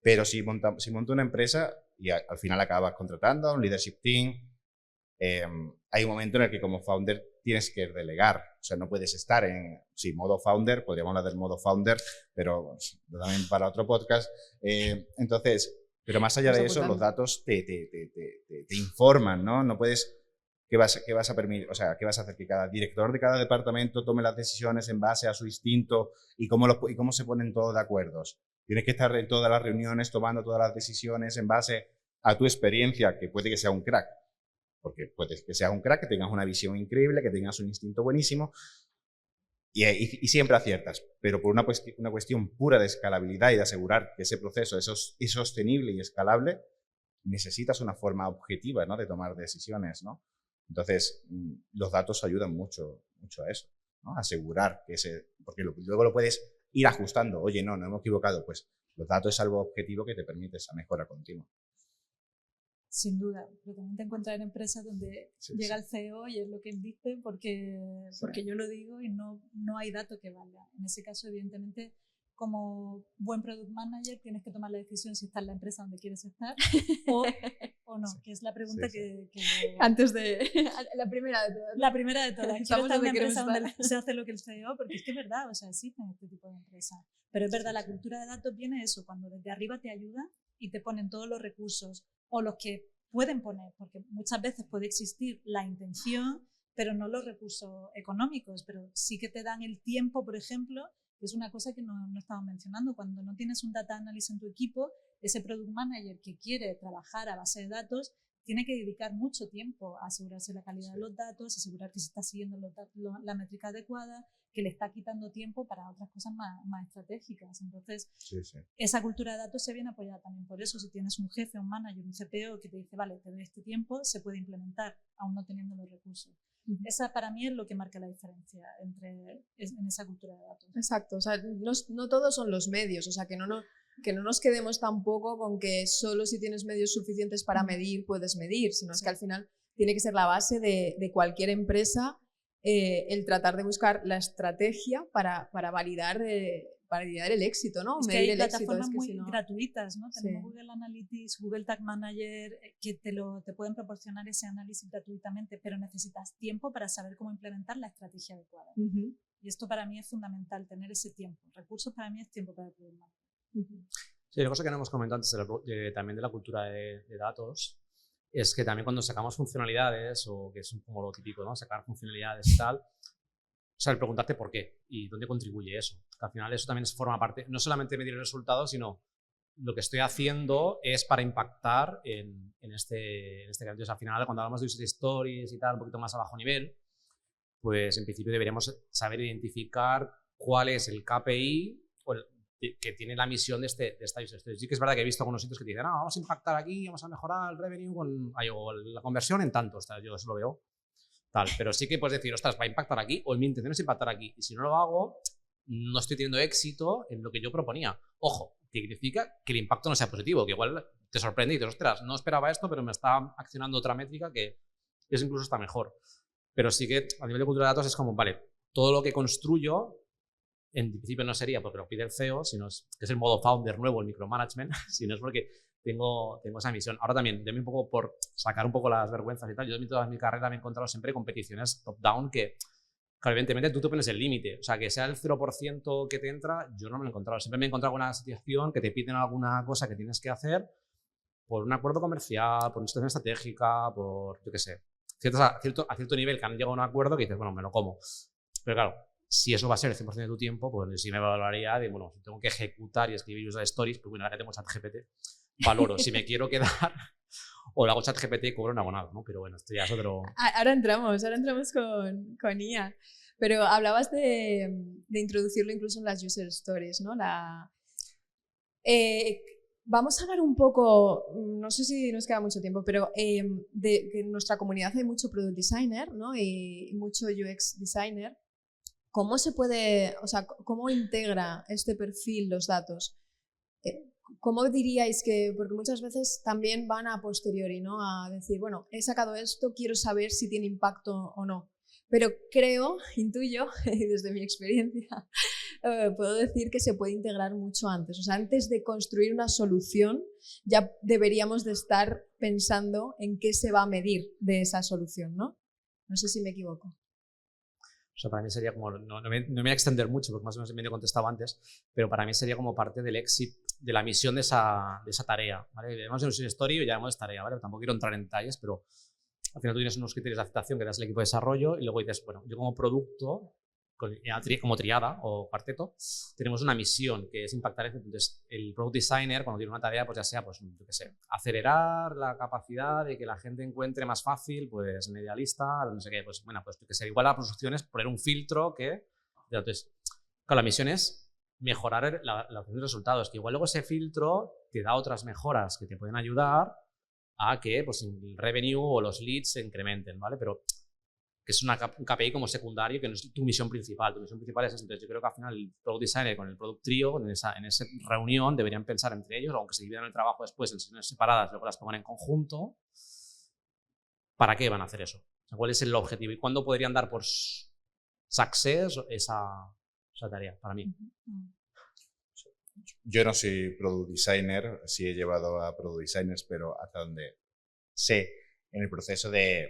Pero si monto una empresa y al final acabas contratando a un leadership team, hay un momento en el que como founder tienes que delegar. O sea, no puedes estar en modo founder, podríamos hablar del modo founder, pero también para otro podcast. Entonces, pero más allá de eso, los datos te informan, ¿no? No puedes... ¿Qué vas a permitir? O sea, ¿qué vas a hacer? Que cada director de cada departamento tome las decisiones en base a su instinto y cómo se ponen todos de acuerdo. Tienes que estar en todas las reuniones tomando todas las decisiones en base a tu experiencia, que puede que sea un crack. Porque puede que seas un crack, que tengas una visión increíble, que tengas un instinto buenísimo y siempre aciertas. Pero por una cuestión pura de escalabilidad y de asegurar que ese proceso es sostenible y escalable, necesitas una forma objetiva, ¿no? De tomar decisiones, ¿no? Entonces, los datos ayudan mucho a eso, ¿no? Asegurar que porque luego lo puedes ir ajustando. Oye, no hemos equivocado. Pues los datos es algo objetivo que te permite esa mejora continua. Sin duda, pero también te encuentras en empresas donde llega el CEO y es lo que él dice porque yo lo digo y no hay dato que valga. En ese caso, evidentemente, como buen product manager tienes que tomar la decisión si estás en la empresa donde quieres estar o no, que es la pregunta que antes de la primera de todas. La primera de todas. Quiero estar en una empresa donde se hace lo que el CEO, porque es que es verdad, o sea, existen este tipo de empresas. Pero es verdad, la cultura de datos viene eso, cuando desde arriba te ayuda y te ponen todos los recursos o los que pueden poner, porque muchas veces puede existir la intención, pero no los recursos económicos, pero sí que te dan el tiempo, por ejemplo, que es una cosa que no estamos mencionando. Cuando no tienes un data analyst en tu equipo, ese product manager que quiere trabajar a base de datos tiene que dedicar mucho tiempo a asegurarse la calidad de los datos, asegurar que se está siguiendo la métrica adecuada, que le está quitando tiempo para otras cosas más estratégicas. Entonces, esa cultura de datos se viene apoyada también por eso. Si tienes un jefe, un manager, un CPO que te dice, vale, te doy este tiempo, se puede implementar, aún no teniendo los recursos. Esa para mí es lo que marca la diferencia en esa cultura de datos. Exacto, o sea, no todos son los medios, o sea, que no nos quedemos tampoco con que solo si tienes medios suficientes para medir puedes medir, sino es que al final tiene que ser la base de cualquier empresa el tratar de buscar la estrategia para validar el éxito, ¿no? Es que medir hay plataformas éxito, muy gratuitas, ¿no? Tenemos Google Analytics, Google Tag Manager, que te pueden proporcionar ese análisis gratuitamente, pero necesitas tiempo para saber cómo implementar la estrategia adecuada. Y esto para mí es fundamental, tener ese tiempo. Recursos para mí es tiempo para el problema. Sí, la cosa que no hemos comentado antes también de la cultura de datos es que también cuando sacamos funcionalidades, o que es como lo típico, ¿no? Sacar funcionalidades y tal, o sea, el preguntarte por qué y dónde contribuye eso. Que al final eso también forma parte, no solamente de medir el resultado, sino lo que estoy haciendo es para impactar en este cambio. Entonces, al final, cuando hablamos de user stories y tal, un poquito más a bajo nivel, pues en principio deberíamos saber identificar cuál es el KPI que tiene la misión de esta user story. Sí que es verdad que he visto algunos sitios que te dicen, vamos a impactar aquí, vamos a mejorar el revenue o la conversión en tanto. Yo eso lo veo tal, pero sí que puedes decir, ostras, va a impactar aquí, o mi intención es impactar aquí, y si no lo hago, no estoy teniendo éxito en lo que yo proponía. Ojo, que significa que el impacto no sea positivo, que igual te sorprende y dices, ostras, no esperaba esto, pero me está accionando otra métrica que es incluso está mejor. Pero sí que a nivel de cultura de datos es como, vale, todo lo que construyo, en principio no sería porque lo pide el CEO, sino que es el modo founder nuevo, el micromanagement, sino es porque tengo esa misión. Ahora también, un poco por sacar un poco las vergüenzas y tal, yo en toda mi carrera me he encontrado siempre competiciones top-down que evidentemente tú te pones el límite. O sea, que sea el 0% que te entra, yo no me lo he encontrado. Siempre me he encontrado con una situación que te piden alguna cosa que tienes que hacer por un acuerdo comercial, por una situación estratégica, por, yo qué sé, a cierto nivel que han llegado a un acuerdo que dices, bueno, me lo como. Pero claro, si eso va a ser el 100% de tu tiempo, pues sí me valoraría de, bueno, si tengo que ejecutar y escribir user stories, pues bueno, ahora tenemos ChatGPT valoro si me quiero quedar o lo hago ChatGPT y cobro, no hago nada, ¿no? Pero bueno, esto ya es otro... Ahora entramos con IA. Pero hablabas de introducirlo incluso en las user stories, ¿no? Vamos a hablar un poco, no sé si nos queda mucho tiempo, pero de que en nuestra comunidad hay mucho product designer, ¿no? Y mucho UX designer. ¿Cómo se puede, o sea, cómo integra este perfil los datos? ¿Cómo diríais que, porque muchas veces también van a posteriori, ¿no? A decir, bueno, he sacado esto, quiero saber si tiene impacto o no. Pero creo, intuyo, y desde mi experiencia, puedo decir que se puede integrar mucho antes. O sea, antes de construir una solución, ya deberíamos de estar pensando en qué se va a medir de esa solución, ¿no? No sé si me equivoco. O sea, para mí sería como, no me voy a extender mucho porque más o menos me he contestado antes, pero para mí sería como parte del éxito, de la misión de esa tarea, ¿vale? Llamamos user story o llamamos tarea, ¿vale? Tampoco quiero entrar en detalles, pero al final tú tienes unos criterios de aceptación que das al equipo de desarrollo y luego dices, bueno, yo como producto, como triada o cuarteto, tenemos una misión que es impactar. Entonces, el product designer, cuando tiene una tarea, pues ya sea, pues, yo qué sé, acelerar la capacidad de que la gente encuentre más fácil, pues, media lista, no sé qué, pues, bueno, pues, yo qué sé, igual la opción es poner un filtro que... Entonces, claro, la misión es mejorar la obtención de resultados, que igual luego ese filtro te da otras mejoras que te pueden ayudar a que, pues, el revenue o los leads se incrementen, ¿vale? Pero que es un KPI como secundario, que no es tu misión principal. Tu misión principal es eso. Entonces, yo creo que al final el Product Designer con el Product Trio, en esa reunión, deberían pensar entre ellos, aunque se dividan el trabajo después en sesiones separadas, luego las pongan en conjunto. ¿Para qué van a hacer eso? O sea, ¿cuál es el objetivo? ¿Y cuándo podrían dar por success esa tarea para mí? Yo no soy Product Designer, sí he llevado a Product Designers, pero hasta donde sé, en el proceso de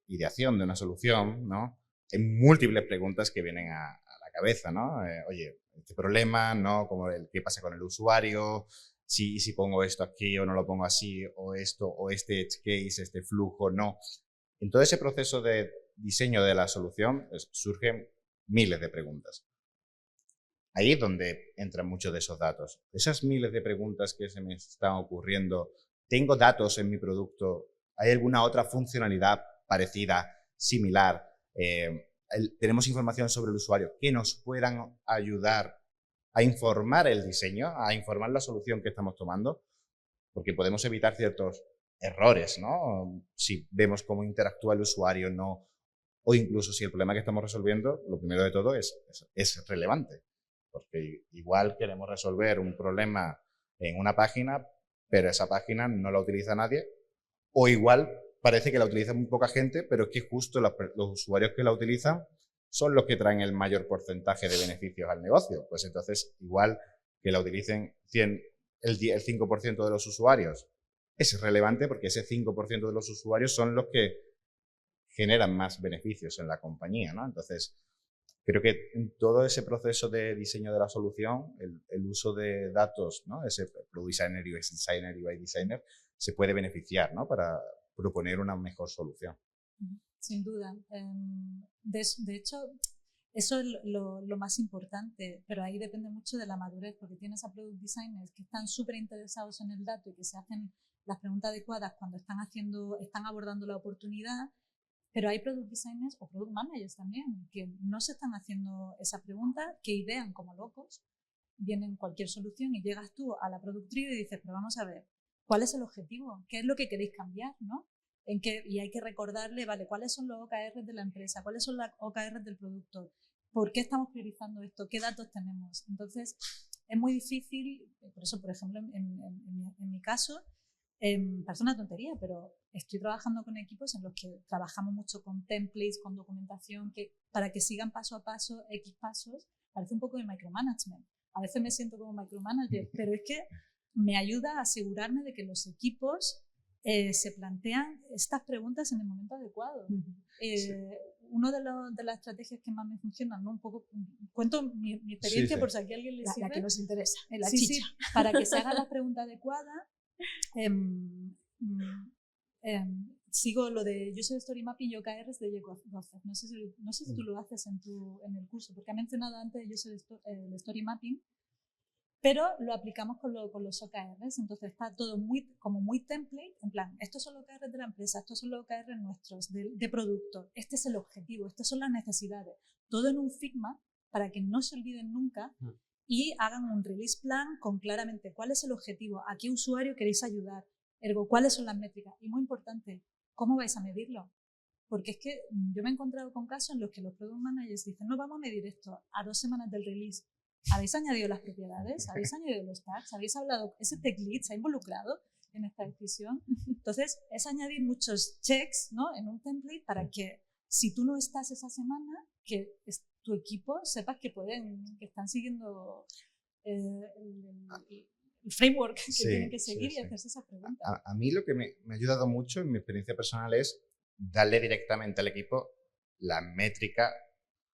ideación de una solución, ¿no? Hay múltiples preguntas que vienen a la cabeza, ¿no? Oye, este problema, ¿no? Como ¿qué pasa con el usuario? Si pongo esto aquí o no lo pongo así, o esto, o este edge case, este flujo, no. En todo ese proceso de diseño de la solución surgen miles de preguntas. Ahí es donde entran muchos de esos datos. Esas miles de preguntas que se me están ocurriendo, ¿tengo datos en mi producto? ¿Hay alguna otra funcionalidad parecida, similar? ¿Tenemos información sobre el usuario que nos puedan ayudar a informar el diseño, a informar la solución que estamos tomando? Porque podemos evitar ciertos errores, ¿no? Si vemos cómo interactúa el usuario, no, o incluso si el problema que estamos resolviendo, lo primero de todo es relevante. Porque igual queremos resolver un problema en una página, pero esa página no la utiliza nadie, o igual parece que la utiliza muy poca gente, pero es que justo los usuarios que la utilizan son los que traen el mayor porcentaje de beneficios al negocio. Pues entonces, igual que la utilicen el 5% de los usuarios, es relevante porque ese 5% de los usuarios son los que generan más beneficios en la compañía, ¿no? Entonces, creo que en todo ese proceso de diseño de la solución, el uso de datos, ¿no? Ese Product Designer, UX Designer, UI Designer, se puede beneficiar, ¿no? Para proponer una mejor solución. Sin duda. De hecho, eso es lo más importante, pero ahí depende mucho de la madurez, porque tienes a Product Designers que están súper interesados en el dato y que se hacen las preguntas adecuadas cuando están abordando la oportunidad. Pero hay Product Designers o Product Managers también que no se están haciendo esa pregunta, que idean como locos, vienen cualquier solución y llegas tú a la Product Trio y dices, pero vamos a ver, ¿cuál es el objetivo? ¿Qué es lo que queréis cambiar? ¿No? Y hay que recordarle, vale, ¿cuáles son los OKRs de la empresa? ¿Cuáles son las OKRs del producto? ¿Por qué estamos priorizando esto? ¿Qué datos tenemos? Entonces, es muy difícil, por eso, por ejemplo, en mi caso, parece una tontería, pero estoy trabajando con equipos en los que trabajamos mucho con templates, con documentación, que para que sigan paso a paso, X pasos, parece un poco de micromanagement. A veces me siento como micromanager, pero es que me ayuda a asegurarme de que los equipos se plantean estas preguntas en el momento adecuado. Sí. Una de las estrategias que más me funcionan, ¿no? Un poco, cuento mi experiencia, sí, por si aquí a alguien le sirve. La que nos interesa, la sí, chicha. Sí, para que se haga la pregunta adecuada. Sigo lo de User Story Mapping y OKRs de Jacob Gosser. No sé si tú lo haces en el curso, porque ha mencionado antes el Story Mapping, pero lo aplicamos con los OKRs, entonces está todo como muy template, en plan, estos son los OKRs de la empresa, estos son los OKRs nuestros de producto, este es el objetivo, estas son las necesidades, todo en un Figma para que no se olviden nunca y hagan un release plan con claramente cuál es el objetivo, a qué usuario queréis ayudar, ergo, cuáles son las métricas y muy importante, ¿cómo vais a medirlo? Porque es que yo me he encontrado con casos en los que los product managers dicen, no, vamos a medir esto a 2 semanas del release. ¿Habéis añadido las propiedades? ¿Habéis añadido los tags? ¿Habéis hablado? ¿Ese tech lead se ha involucrado en esta decisión? Entonces, es añadir muchos checks, ¿no?, en un template para que si tú no estás esa semana, que tu equipo sepas que están siguiendo el framework que tienen que seguir y hacerse esa pregunta. A mí lo que me ha ayudado mucho en mi experiencia personal es darle directamente al equipo la métrica,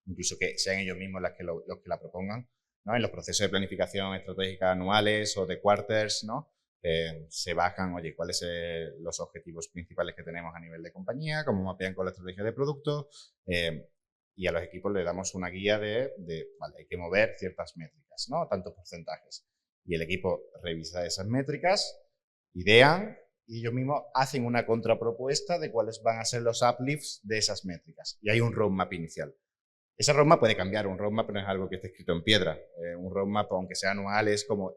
incluso que sean ellos mismos los que la propongan, ¿no? En los procesos de planificación estratégica anuales o de quarters, ¿no? Se bajan, oye, cuáles son los objetivos principales que tenemos a nivel de compañía, cómo mapean con la estrategia de producto, y a los equipos le damos una guía de vale, hay que mover ciertas métricas, ¿no? Tantos porcentajes. Y el equipo revisa esas métricas, idean y ellos mismos hacen una contrapropuesta de cuáles van a ser los uplifts de esas métricas. Y hay un roadmap inicial. Esa roadmap puede cambiar, un roadmap no es algo que esté escrito en piedra. Un roadmap, aunque sea anual, es como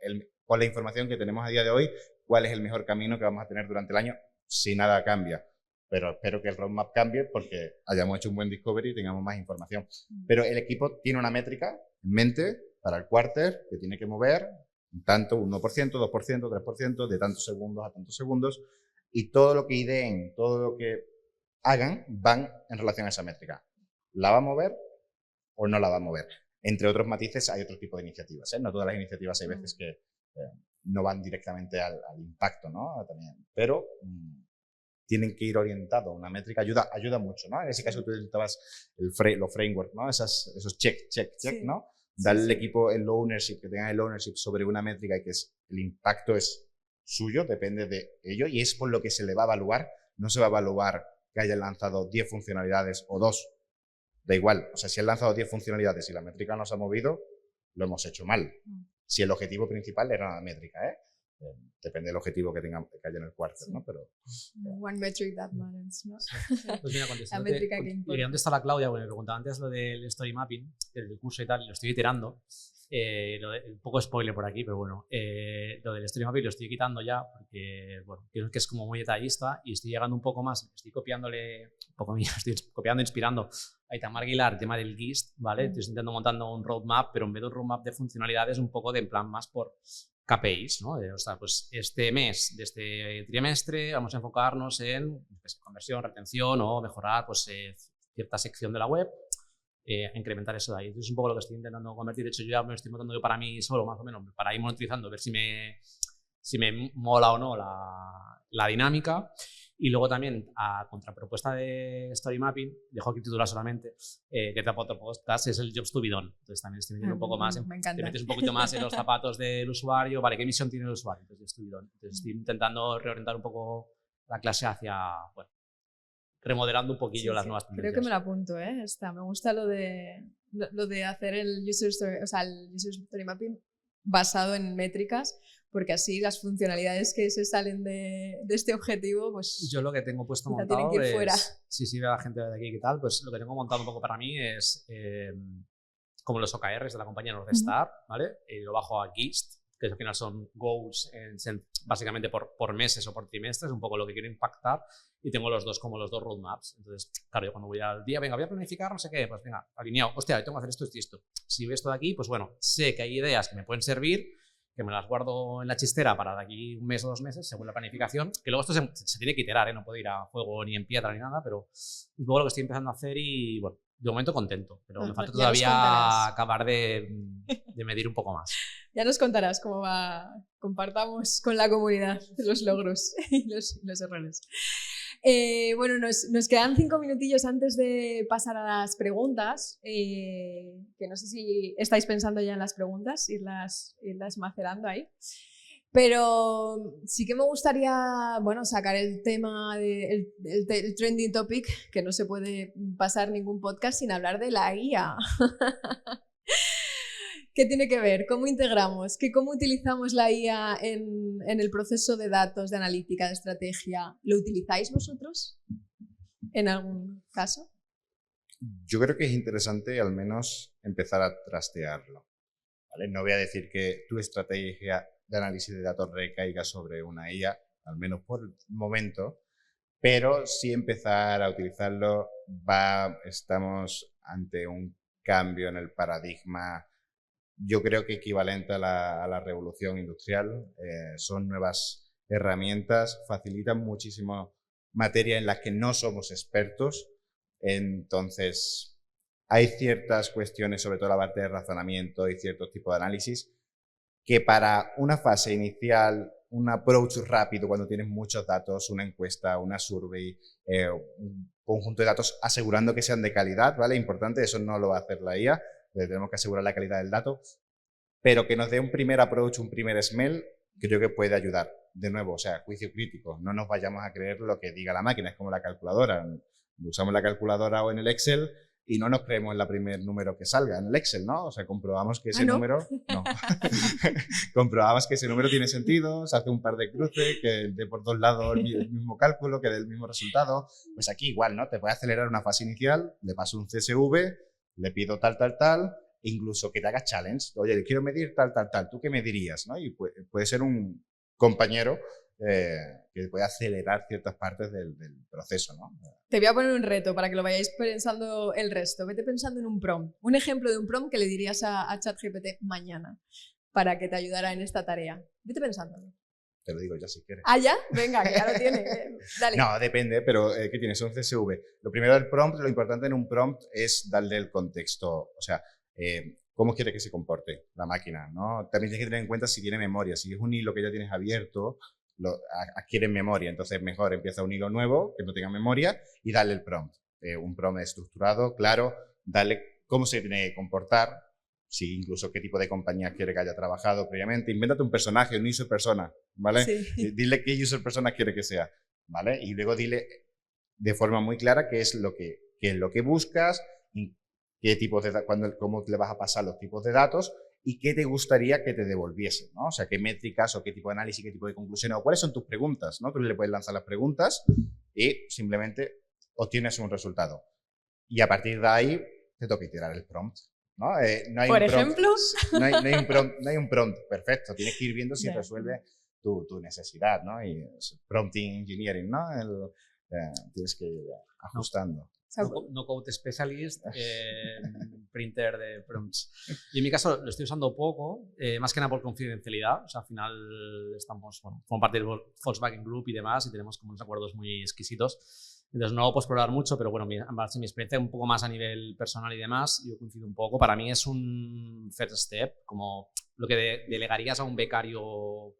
con la información que tenemos a día de hoy, cuál es el mejor camino que vamos a tener durante el año si nada cambia. Pero espero que el roadmap cambie porque hayamos hecho un buen discovery y tengamos más información. Pero el equipo tiene una métrica en mente para el quarter que tiene que mover tanto 1%, 2%, 3%, de tantos segundos a tantos segundos, y todo lo que ideen, todo lo que hagan, van en relación a esa métrica. ¿La va a mover o no la va a mover? Entre otros matices hay otro tipo de iniciativas, ¿eh? No todas las iniciativas hay veces que no van directamente al impacto, ¿no? También, pero tienen que ir orientados a una métrica, ayuda mucho, ¿no? En ese caso tú necesitabas los frameworks, ¿no? Esos check, sí. ¿No? Darle al equipo el ownership, que tengan el ownership sobre una métrica y que el impacto es suyo, depende de ello, y es por lo que se le va a evaluar. No se va a evaluar que hayan lanzado 10 funcionalidades o 2. Da igual, o sea, si han lanzado 10 funcionalidades y la métrica no se ha movido, lo hemos hecho mal. Si el objetivo principal era la métrica, ¿eh? Depende del objetivo que haya en el quarter, ¿no? Pero one metric that matters, ¿no? Pues mira, la métrica que importa. ¿Y dónde está la Claudia? Bueno, me preguntaba antes lo del story mapping, del curso y tal, lo estoy iterando. Un poco spoiler por aquí, pero bueno, lo del story mapping lo estoy quitando ya porque, bueno, creo que es como muy detallista y estoy llegando un poco más, estoy copiándole, un poco mío, estoy copiando, inspirando a Itamar Aguilar, el tema del GIST, ¿vale? Estoy intentando montando un roadmap, pero en vez de un roadmap de funcionalidades, un poco de en plan más por KPIs, ¿no? O sea, pues este mes, de este trimestre, vamos a enfocarnos en conversión, retención o mejorar pues, cierta sección de la web, incrementar eso de ahí. Entonces es un poco lo que estoy intentando convertir. De hecho, yo ya me lo estoy montando yo para mí solo, más o menos, para ir monitorizando, ver si me mola o no la dinámica. Y luego también, a contrapropuesta de Story Mapping, dejo aquí titular solamente, que te aporta podcast, es el Jobs to be done. Entonces también estoy metiendo un poco más, te metes un poquito más en los zapatos del usuario, vale, ¿qué misión tiene el usuario? Entonces Jobs to be done. Entonces estoy intentando reorientar un poco la clase hacia, bueno, remodelando un poquillo las nuevas tendencias. Creo que me lo apunto, ¿eh? Me gusta lo de hacer el User Story Mapping basado en métricas, porque así las funcionalidades que se salen de este objetivo, pues yo lo que tengo puesto montado tienen que ir fuera. Sí, ve a la gente de aquí y tal, pues lo que tengo montado un poco para mí es como los OKRs de la compañía North Star, ¿vale? Y lo bajo a GIST, que al final son goals básicamente por meses o por trimestres, un poco lo que quiero impactar, y tengo los dos como los dos roadmaps. Entonces, claro, yo cuando voy al día, venga, voy a planificar no sé qué, pues venga, alineado, hostia, tengo que hacer esto y esto. Si ves esto de aquí, pues bueno, sé que hay ideas que me pueden servir, que me las guardo en la chistera para de aquí 1 mes o 2 meses, según la planificación, que luego esto se tiene que iterar, ¿eh? No puede ir a fuego ni en piedra ni nada, pero es luego lo que estoy empezando a hacer y, bueno, de momento contento, pero me falta todavía acabar de medir un poco más. Ya nos contarás cómo va, compartamos con la comunidad los logros y los errores. Bueno, nos quedan 5 minutillos antes de pasar a las preguntas, que no sé si estáis pensando ya en las preguntas, irlas macerando ahí. Pero sí que me gustaría, bueno, sacar el tema del trending topic, que no se puede pasar ningún podcast sin hablar de la IA. ¿Qué tiene que ver? ¿Cómo integramos? ¿Cómo utilizamos la IA en el proceso de datos, de analítica, de estrategia? ¿Lo utilizáis vosotros en algún caso? Yo creo que es interesante al menos empezar a trastearlo, ¿vale? No voy a decir que tu estrategia de análisis de datos recaiga sobre una IA, al menos por el momento, pero sí empezar a utilizarlo. Estamos ante un cambio en el paradigma, yo creo que equivalente a la revolución industrial. Son nuevas herramientas, facilitan muchísimo materia en la que no somos expertos. Entonces, hay ciertas cuestiones, sobre todo la parte de razonamiento y ciertos tipos de análisis, que para una fase inicial, un approach rápido cuando tienes muchos datos, una encuesta, una survey, un conjunto de datos asegurando que sean de calidad, ¿vale? Importante, eso no lo va a hacer la IA, tenemos que asegurar la calidad del dato, pero que nos dé un primer approach, un primer smell, creo que puede ayudar. De nuevo, o sea, juicio crítico, no nos vayamos a creer lo que diga la máquina, es como la calculadora. Usamos la calculadora o en el Excel y no nos creemos en el primer número que salga en el Excel, ¿no? O sea, comprobamos que ese número... No. Comprobamos que ese número tiene sentido, se hace un par de cruces, que dé por dos lados el mismo cálculo, que dé el mismo resultado. Pues aquí igual, ¿no? Te puede acelerar una fase inicial, le paso un CSV, le pido tal, incluso que te haga challenge. Oye, le quiero medir tal, ¿tú qué me dirías? ¿No? Y puede ser un compañero que puede acelerar ciertas partes del proceso, ¿no? Te voy a poner un reto para que lo vayáis pensando el resto. Vete pensando en un prompt. Un ejemplo de un prompt que le dirías a ChatGPT mañana para que te ayudara en esta tarea. Vete pensándolo. Te lo digo ya si quieres. ¿Ah, ya? Venga, que ya lo tiene. Dale. No, depende, pero ¿qué tienes? Un CSV. Lo primero del prompt, lo importante en un prompt es darle el contexto. O sea, cómo quiere que se comporte la máquina, ¿no? También tienes que tener en cuenta si tiene memoria. Si es un hilo que ya tienes abierto, adquiere memoria. Entonces, mejor empieza un hilo nuevo que no tenga memoria y dale el prompt. Un prompt estructurado, claro, dale cómo se tiene que comportar, si incluso qué tipo de compañía quiere que haya trabajado previamente. Invéntate un personaje, un user persona, ¿vale? Sí. Dile qué user persona quiere que sea, ¿vale? Y luego dile de forma muy clara qué es lo que buscas, qué tipos de cómo le vas a pasar los tipos de datos y qué te gustaría que te devolviesen, ¿no? O sea, qué métricas o qué tipo de análisis, qué tipo de conclusiones o cuáles son tus preguntas, ¿no? Tú le puedes lanzar las preguntas y simplemente obtienes un resultado. Y a partir de ahí te toca iterar el prompt, ¿no? No hay ¿Por ejemplo? No hay un prompt perfecto. Tienes que ir viendo si resuelve tu necesidad, ¿no? Y prompting engineering, ¿no? Tienes que ir ajustando. No code specialist, printer de prompts. Y en mi caso lo estoy usando poco, más que nada por confidencialidad. O sea, al final estamos, como parte del Volkswagen Group y demás, y tenemos como unos acuerdos muy exquisitos. Entonces no puedo explorar mucho, pero bueno, mi experiencia un poco más a nivel personal y demás, yo coincido un poco. Para mí es un first step, como lo que delegarías a un becario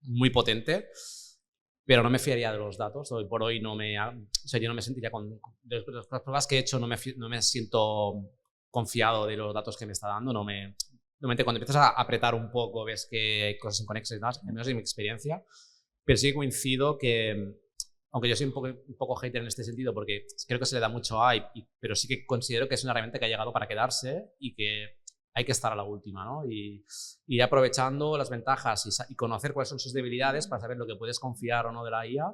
muy potente, pero no me fiaría de los datos. Hoy por hoy yo no me sentiría de las pruebas que he hecho no me siento confiado de los datos que me está dando. Normalmente cuando empiezas a apretar un poco ves que hay cosas inconexas y demás, al menos en mi experiencia, pero sí coincido que, aunque yo soy un poco hater en este sentido porque creo que se le da mucho hype, pero sí que considero que es una herramienta que ha llegado para quedarse y que hay que estar a la última, ¿no? Y aprovechando las ventajas y conocer cuáles son sus debilidades para saber lo que puedes confiar o no de la IA.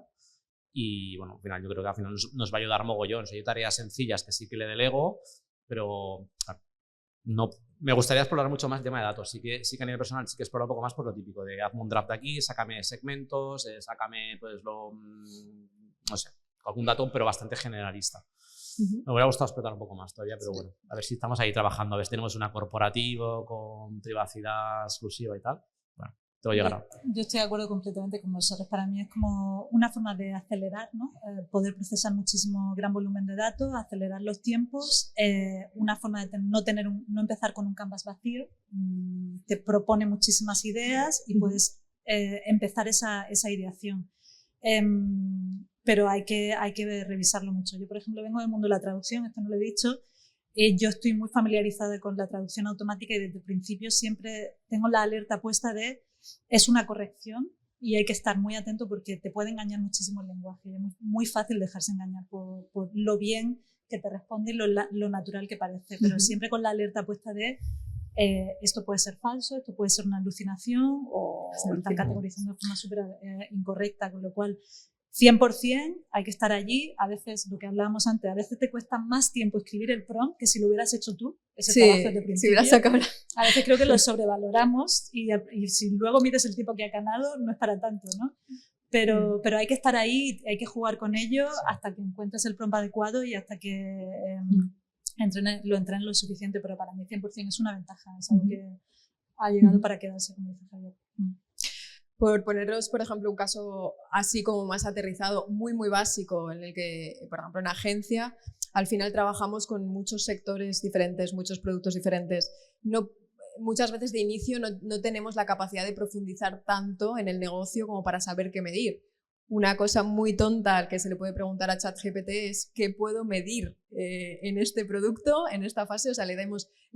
Y bueno, al final yo creo que al final nos va a ayudar mogollón. O sea, hay tareas sencillas que sí que le delego, pero no, me gustaría explorar mucho más el tema de datos. Sí que a nivel personal sí que exploro un poco más por lo típico de hazme un draft de aquí, sácame segmentos, sácame pues no sé, algún dato pero bastante generalista. Me hubiera gustado explotar un poco más todavía, pero bueno, a ver si estamos ahí trabajando, a ver si tenemos una corporativo con privacidad exclusiva y tal. Bueno, todo llegará. Yo estoy de acuerdo completamente con vosotros. Para mí es como una forma de acelerar, ¿no? Poder procesar muchísimo gran volumen de datos, acelerar los tiempos, una forma de no empezar con un canvas vacío, te propone muchísimas ideas y puedes empezar esa ideación. Pero hay que revisarlo mucho. Yo, por ejemplo, vengo del mundo de la traducción, esto no lo he dicho. Yo estoy muy familiarizada con la traducción automática y desde el principio siempre tengo la alerta puesta de es una corrección y hay que estar muy atento porque te puede engañar muchísimo el lenguaje. Es muy fácil dejarse engañar por lo bien que te responde y lo natural que parece, pero siempre con la alerta puesta de esto puede ser falso, esto puede ser una alucinación o están categorizando de forma súper incorrecta, con lo cual 100% hay que estar allí. A veces, lo que hablábamos antes, a veces te cuesta más tiempo escribir el prompt que si lo hubieras hecho tú, ese trabajo desde el principio. Si hubieras sacado A veces creo que lo sobrevaloramos y si luego mides el tiempo que ha ganado, no es para tanto, ¿no? Pero hay que estar ahí, hay que jugar con ello hasta que encuentres el prompt adecuado y hasta que lo entrenen lo suficiente, pero para mí 100% es una ventaja, es algo que ha llegado para quedarse, como dice Javier. Por poneros, por ejemplo, un caso así como más aterrizado, muy, muy básico, en el que, por ejemplo, en agencia, al final trabajamos con muchos sectores diferentes, muchos productos diferentes. Muchas veces de inicio no tenemos la capacidad de profundizar tanto en el negocio como para saber qué medir. Una cosa muy tonta que se le puede preguntar a ChatGPT es ¿qué puedo medir en este producto, en esta fase? O sea, le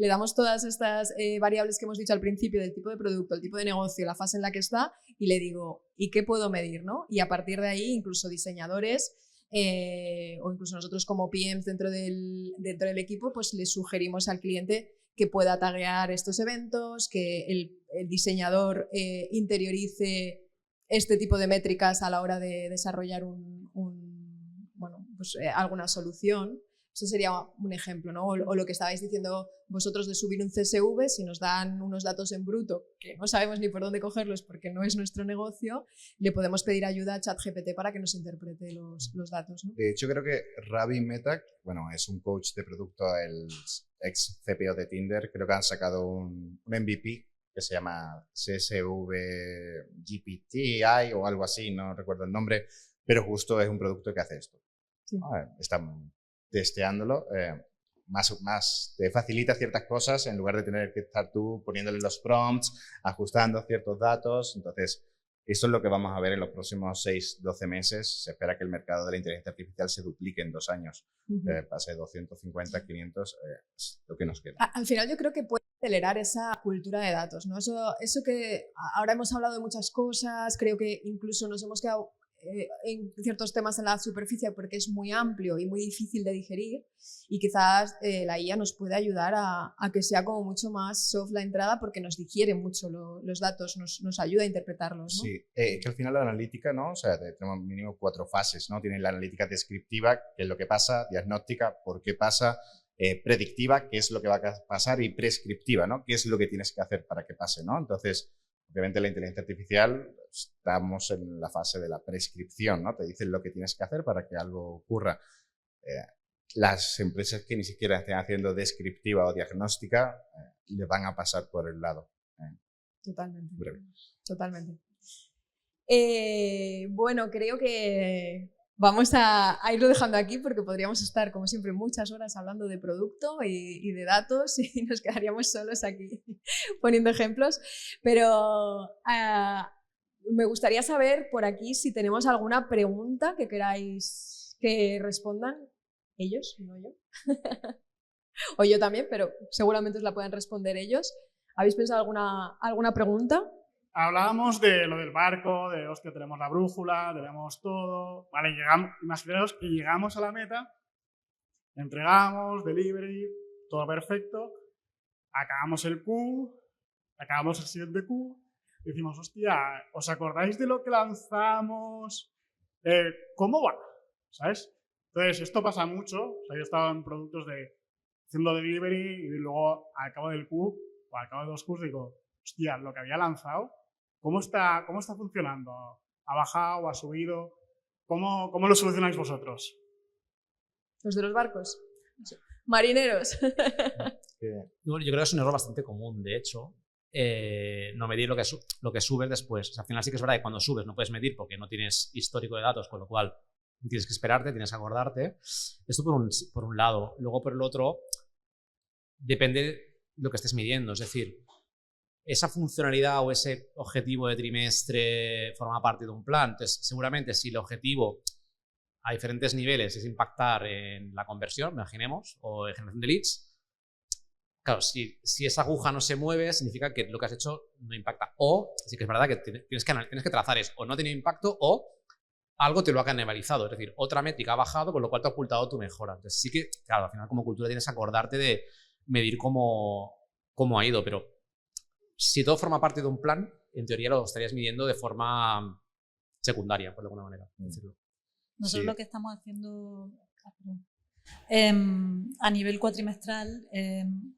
damos todas estas variables que hemos dicho al principio del tipo de producto, el tipo de negocio, la fase en la que está y le digo ¿y qué puedo medir? ¿No? Y a partir de ahí incluso diseñadores o incluso nosotros como PMs dentro del equipo pues le sugerimos al cliente que pueda taguear estos eventos, que el diseñador interiorice este tipo de métricas a la hora de desarrollar alguna solución. Eso sería un ejemplo, ¿no? O lo que estabais diciendo vosotros de subir un CSV, si nos dan unos datos en bruto que no sabemos ni por dónde cogerlos porque no es nuestro negocio, le podemos pedir ayuda a ChatGPT para que nos interprete los datos, ¿no? De hecho, creo que Ravi Mehta, bueno, es un coach de producto, el ex CPO de Tinder, creo que han sacado un MVP que se llama CSV GPTI o algo así, no recuerdo el nombre, pero justo es un producto que hace esto. Sí. Están testeándolo, más te facilita ciertas cosas en lugar de tener que estar tú poniéndole los prompts, ajustando ciertos datos. Entonces, esto es lo que vamos a ver en los próximos 6-12 meses. Se espera que el mercado de la inteligencia artificial se duplique en 2 años. Pase de 250 a 500, es lo que nos queda. Al final yo creo que puede acelerar esa cultura de datos, ¿no? Eso que ahora hemos hablado de muchas cosas, creo que incluso nos hemos quedado en ciertos temas en la superficie porque es muy amplio y muy difícil de digerir y quizás la IA nos puede ayudar a que sea como mucho más soft la entrada porque nos digiere mucho los datos, nos ayuda a interpretarlos, ¿no? Sí, que al final la analítica, ¿no? O sea, tenemos mínimo 4 fases, ¿no? Tiene la analítica descriptiva, que es lo que pasa, diagnóstica, por qué pasa, predictiva, qué es lo que va a pasar y prescriptiva, ¿no? Qué es lo que tienes que hacer para que pase, ¿no? Entonces, obviamente la inteligencia artificial estamos en la fase de la prescripción, ¿no? Te dicen lo que tienes que hacer para que algo ocurra. Las empresas que ni siquiera estén haciendo descriptiva o diagnóstica le van a pasar por el lado. Totalmente. Breve. Totalmente. Bueno, creo que vamos a irlo dejando aquí porque podríamos estar, como siempre, muchas horas hablando de producto y de datos y nos quedaríamos solos aquí poniendo ejemplos. Pero me gustaría saber por aquí si tenemos alguna pregunta que queráis que respondan ellos, no yo. O yo también, pero seguramente os la pueden responder ellos. ¿Habéis pensado alguna pregunta? Hablábamos de lo del barco, de hostia, tenemos la brújula, tenemos todo. Vale, imaginaos que llegamos a la meta, entregamos, delivery, todo perfecto, acabamos el Q, acabamos el siguiente Q, y decimos, hostia, ¿os acordáis de lo que lanzamos? ¿Cómo va? ¿Sabes? Entonces, esto pasa mucho. O sea, yo he estado en productos haciendo delivery y luego al cabo del Q o al cabo de 2 Qs digo, hostia, lo que había lanzado, ¿cómo está funcionando? ¿Ha bajado? ¿Ha subido? ¿Cómo lo solucionáis vosotros? Los de los barcos. Marineros. Yo creo que es un error bastante común, de hecho. No medir lo que subes después. O sea, al final sí que es verdad que cuando subes no puedes medir porque no tienes histórico de datos, con lo cual tienes que esperarte, tienes que acordarte. Esto por un lado. Luego por el otro, depende de lo que estés midiendo. Es decir, esa funcionalidad o ese objetivo de trimestre forma parte de un plan. Entonces, seguramente si el objetivo a diferentes niveles es impactar en la conversión, imaginemos, o en generación de leads, claro, si esa aguja no se mueve, significa que lo que has hecho no impacta. O sí que es verdad que tienes que trazar eso, o no tiene impacto, o algo te lo ha canibalizado. Es decir, otra métrica ha bajado, con lo cual te ha ocultado tu mejora. Entonces sí que, claro, al final como cultura tienes que acordarte de medir cómo cómo ha ido, pero si todo forma parte de un plan, en teoría lo estarías midiendo de forma secundaria, por alguna manera. Decirlo. Nosotros Sí. lo que estamos haciendo a nivel cuatrimestral,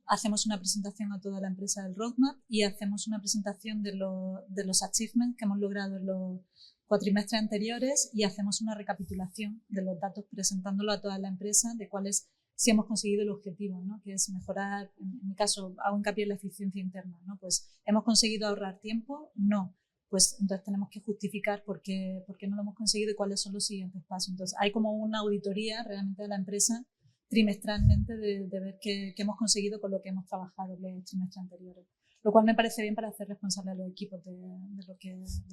hacemos una presentación a toda la empresa del roadmap y hacemos una presentación de los achievements que hemos logrado en los cuatrimestres anteriores y hacemos una recapitulación de los datos presentándolo a toda la empresa de cuáles sí hemos conseguido el objetivo, ¿no? Que es mejorar, en mi caso hago hincapié en la eficiencia interna, ¿no? Pues hemos conseguido ahorrar tiempo, no, pues entonces tenemos que justificar por qué no lo hemos conseguido y cuáles son los siguientes pasos. Entonces hay como una auditoría realmente de la empresa trimestralmente de ver qué hemos conseguido con lo que hemos trabajado en los trimestres anteriores, lo cual me parece bien para hacer responsable a los equipos de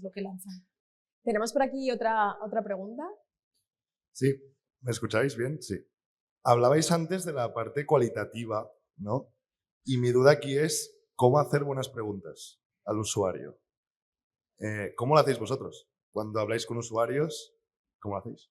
lo que lanzan. Tenemos por aquí otra pregunta. Sí, ¿me escucháis bien? Sí. Hablabais antes de la parte cualitativa, ¿no? Y mi duda aquí es cómo hacer buenas preguntas al usuario. ¿Cómo lo hacéis vosotros? Cuando habláis con usuarios, ¿cómo lo hacéis?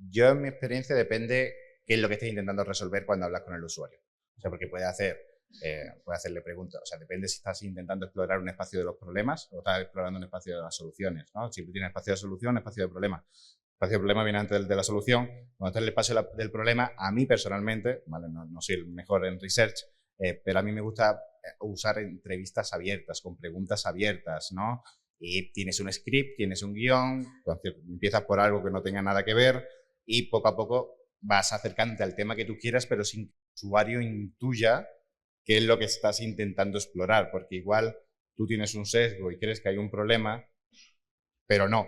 Yo, en mi experiencia, depende qué es lo que estés intentando resolver cuando hablas con el usuario. O sea, porque puede hacerle preguntas. O sea, depende si estás intentando explorar un espacio de los problemas o estás explorando un espacio de las soluciones, ¿no? Siempre tienes espacio de solución, espacio de problema. El espacio de problema viene antes del de la solución. Cuando está en el espacio del problema, a mí personalmente, ¿vale? No soy el mejor en research, pero a mí me gusta usar entrevistas abiertas, con preguntas abiertas, ¿no? Y tienes un script, tienes un guión, entonces empiezas por algo que no tenga nada que ver y poco a poco vas acercándote al tema que tú quieras, pero sin que el usuario intuya qué es lo que estás intentando explorar, porque igual tú tienes un sesgo y crees que hay un problema, pero no.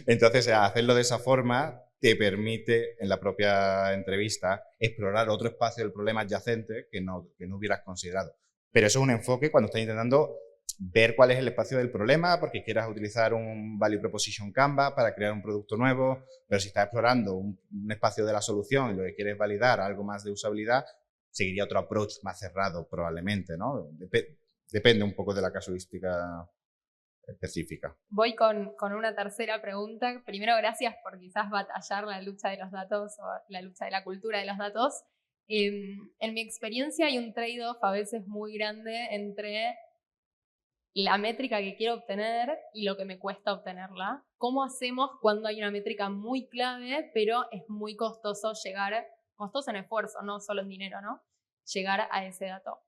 Entonces, hacerlo de esa forma te permite, en la propia entrevista, explorar otro espacio del problema adyacente que no hubieras considerado. Pero eso es un enfoque cuando estás intentando ver cuál es el espacio del problema, porque quieras utilizar un Value Proposition Canvas para crear un producto nuevo, pero si estás explorando un espacio de la solución y lo que quieres validar algo más de usabilidad, seguiría otro approach más cerrado probablemente, ¿no? Depende un poco de la casuística específica. Voy con una tercera pregunta. Primero, gracias por quizás batallar la lucha de los datos o la lucha de la cultura de los datos. En mi experiencia hay un trade-off a veces muy grande entre la métrica que quiero obtener y lo que me cuesta obtenerla. ¿Cómo hacemos cuando hay una métrica muy clave, pero es muy costoso costoso en esfuerzo, no solo en dinero, ¿no? Llegar a ese dato?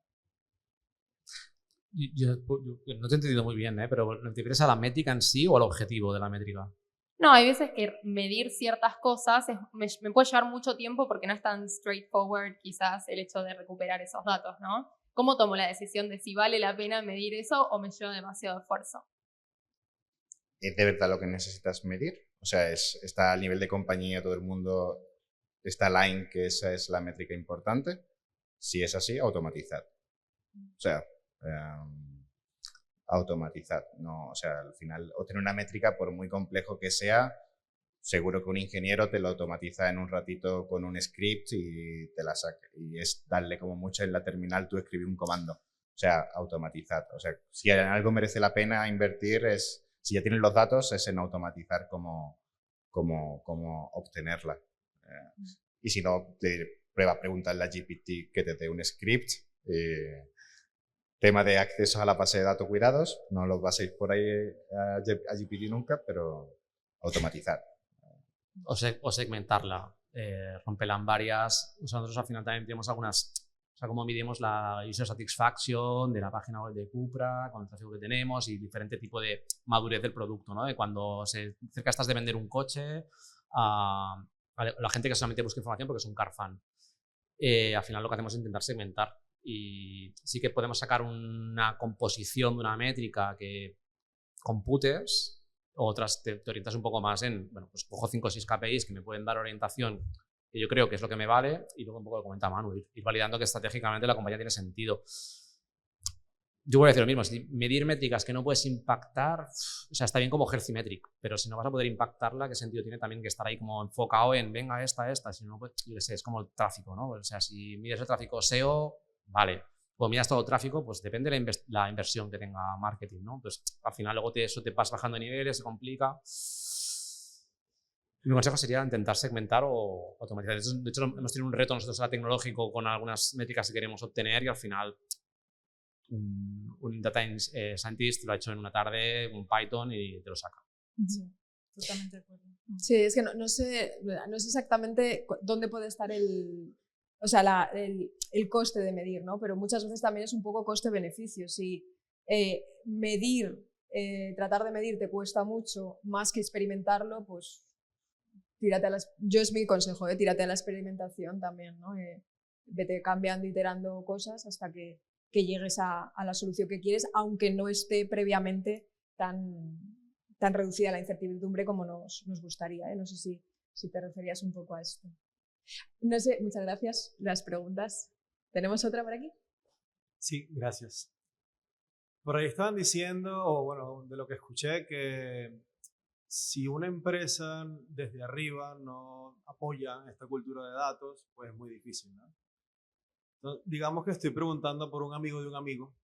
Yo no te he entendido muy bien, pero ¿te refieres a la métrica en sí o al objetivo de la métrica? No, hay veces que medir ciertas cosas me puede llevar mucho tiempo porque no es tan straightforward quizás el hecho de recuperar esos datos, ¿no? ¿Cómo tomo la decisión de si vale la pena medir eso o me lleva demasiado esfuerzo? ¿Es de verdad lo que necesitas medir? O sea, está a nivel de compañía, todo el mundo está aligned que esa es la métrica importante. Si es así, automatizad. O sea, automatizad. No, o sea, al final, obtener una métrica, por muy complejo que sea, seguro que un ingeniero te lo automatiza en un ratito con un script y te la saca. Y es darle como mucho en la terminal, tú escribir un comando. O sea, automatizad. O sea, si en algo merece la pena invertir, si ya tienes los datos, es en automatizar cómo obtenerla. Y si no, preguntarle a GPT que te dé un script. Tema de acceso a la base de datos, cuidados. No los paséis por ahí a GPT nunca, pero automatizar. O segmentarla, romperla en varias. O sea, nosotros al final también tenemos algunas, o sea, cómo midimos la user satisfaction de la página web de Cupra, con el tráfico que tenemos y diferente tipo de madurez del producto, ¿no? De cuando cerca estás de vender un coche a la gente que solamente busca información porque es un car fan. Al final lo que hacemos es intentar segmentar y sí que podemos sacar una composición de una métrica que computes. Otras te orientas un poco más en, bueno, pues cojo 5 o 6 KPIs que me pueden dar orientación que yo creo que es lo que me vale y luego un poco lo comenta Manu, ir validando que estratégicamente la compañía tiene sentido. Yo voy a decir lo mismo, si medir métricas que no puedes impactar, o sea, está bien como Hercimetric, pero si no vas a poder impactarla, ¿qué sentido tiene también que estar ahí como enfocado en, venga, esta, si no, pues, yo qué sé, es como el tráfico, ¿no? O sea, si mides el tráfico SEO, vale. Cuando miras todo el tráfico, pues depende de la inversión que tenga marketing, ¿no? Pues al final luego eso te vas bajando de niveles, se complica. Mi consejo sería intentar segmentar o automatizar. De hecho, hemos tenido un reto nosotros a tecnológico con algunas métricas que queremos obtener y al final un data scientist lo ha hecho en una tarde, un Python y te lo saca. Sí, totalmente de acuerdo. Sí, es que no sé exactamente dónde puede estar el coste de medir, ¿no? Pero muchas veces también es un poco coste-beneficio. Si tratar de medir te cuesta mucho más que experimentarlo, pues yo es mi consejo, tírate a la experimentación también, ¿no? Vete cambiando, iterando cosas hasta que llegues a la solución que quieres, aunque no esté previamente tan reducida la incertidumbre como nos gustaría, ¿eh? No sé si te referías un poco a esto. No sé, muchas gracias. Las preguntas. ¿Tenemos otra por aquí? Sí, gracias. Por ahí estaban diciendo, o bueno, de lo que escuché, que si una empresa desde arriba no apoya esta cultura de datos, pues es muy difícil, ¿no? Entonces, digamos que estoy preguntando por un amigo de un amigo.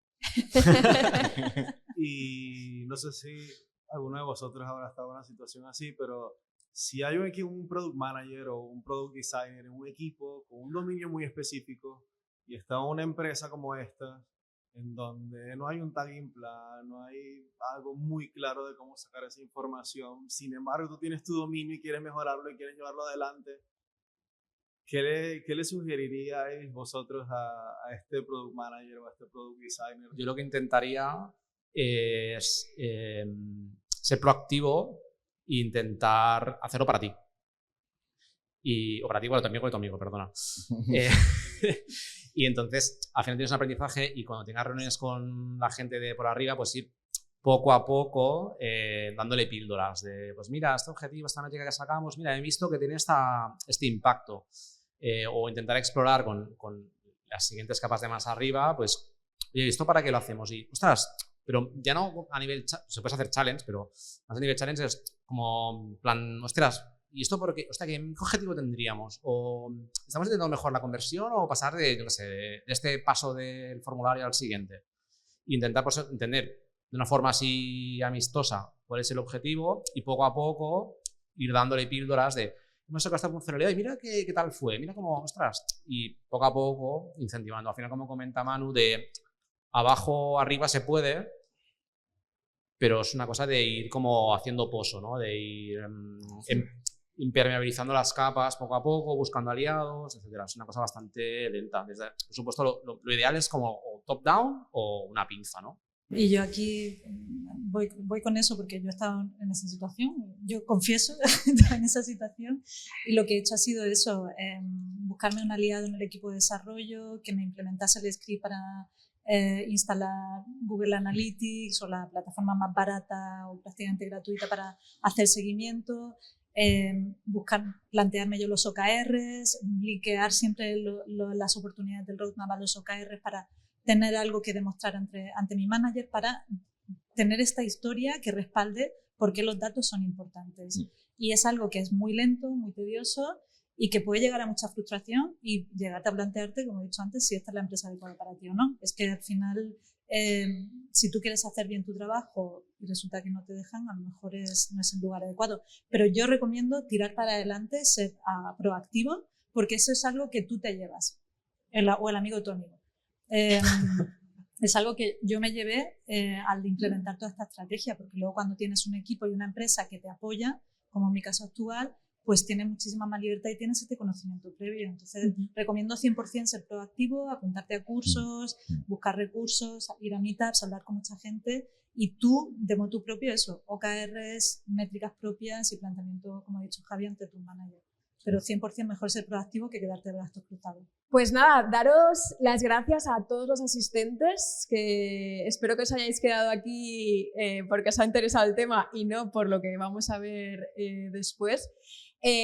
Y no sé si alguno de vosotros habrá estado en una situación así, pero si hay un product manager o un product designer en un equipo con un dominio muy específico y está una empresa como esta, en donde no hay un tagging plan, no hay algo muy claro de cómo sacar esa información, sin embargo tú tienes tu dominio y quieres mejorarlo y quieres llevarlo adelante, ¿qué le sugeriríais vosotros a este product manager o a este product designer? Yo lo que intentaría es ser proactivo e intentar hacerlo para ti. O para ti, bueno, también con tu amigo, perdona. Y entonces, al final tienes un aprendizaje y cuando tengas reuniones con la gente de por arriba, pues ir poco a poco dándole píldoras de, pues mira, este objetivo, esta métrica que sacamos, mira, he visto que tiene este impacto. O intentar explorar con las siguientes capas de más arriba, pues, oye, ¿esto para qué lo hacemos? Y, ostras, pero ya no a nivel, se puede hacer challenge, pero más a nivel challenge es como, plan, ostras, ¿y esto por qué? Hostia, ¿qué objetivo tendríamos? ¿O estamos intentando mejor la conversión o pasar de este paso del formulario al siguiente? Intentar pues, entender de una forma así amistosa cuál es el objetivo y poco a poco ir dándole píldoras de hemos sacado esta funcionalidad y mira qué tal fue, mira cómo, ostras, y poco a poco incentivando. Al final, como comenta Manu, de abajo arriba se puede, pero es una cosa de ir como haciendo pozo, ¿no? De ir impermeabilizando las capas poco a poco, buscando aliados, etcétera. Es una cosa bastante lenta. Por supuesto, lo ideal es como o top-down o una pinza, ¿no? Y yo aquí voy con eso porque yo he estado en esa situación, yo confieso en esa situación y lo que he hecho ha sido eso, buscarme un aliado en el equipo de desarrollo que me implementase el script para instalar Google Analytics o la plataforma más barata o prácticamente gratuita para hacer seguimiento, plantearme yo los OKRs, linkear siempre las oportunidades del roadmap a los OKRs para tener algo que demostrar ante mi manager para tener esta historia que respalde por qué los datos son importantes. Y es algo que es muy lento, muy tedioso y que puede llegar a mucha frustración y llegarte a plantearte, como he dicho antes, si esta es la empresa adecuada para ti o no. Es que al final, si tú quieres hacer bien tu trabajo y resulta que no te dejan, a lo mejor no es el lugar adecuado. Pero yo recomiendo tirar para adelante, ser proactivo, porque eso es algo que tú te llevas, o el amigo de tu amigo. Es algo que yo me llevé al implementar toda esta estrategia, porque luego cuando tienes un equipo y una empresa que te apoya, como en mi caso actual, pues tienes muchísima más libertad y tienes este conocimiento previo. Entonces, recomiendo 100% ser proactivo, apuntarte a cursos, buscar recursos, ir a meetups, hablar con mucha gente y tú, de motu propio, eso, OKRs, métricas propias y planteamiento, como ha dicho Javi, ante tu manager. Pero 100% mejor ser proactivo que quedarte de brazos cruzados. Pues nada, daros las gracias a todos los asistentes, que espero que os hayáis quedado aquí porque os ha interesado el tema y no por lo que vamos a ver después.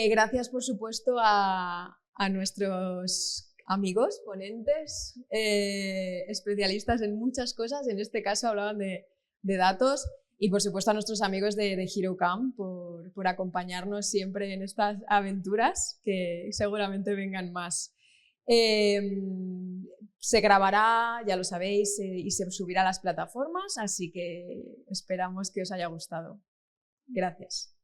Gracias, por supuesto, a nuestros amigos, ponentes, especialistas en muchas cosas. En este caso hablaban de datos. Y por supuesto a nuestros amigos de HeroCamp por acompañarnos siempre en estas aventuras, que seguramente vengan más. Se grabará, ya lo sabéis, y se subirá a las plataformas, así que esperamos que os haya gustado. Gracias.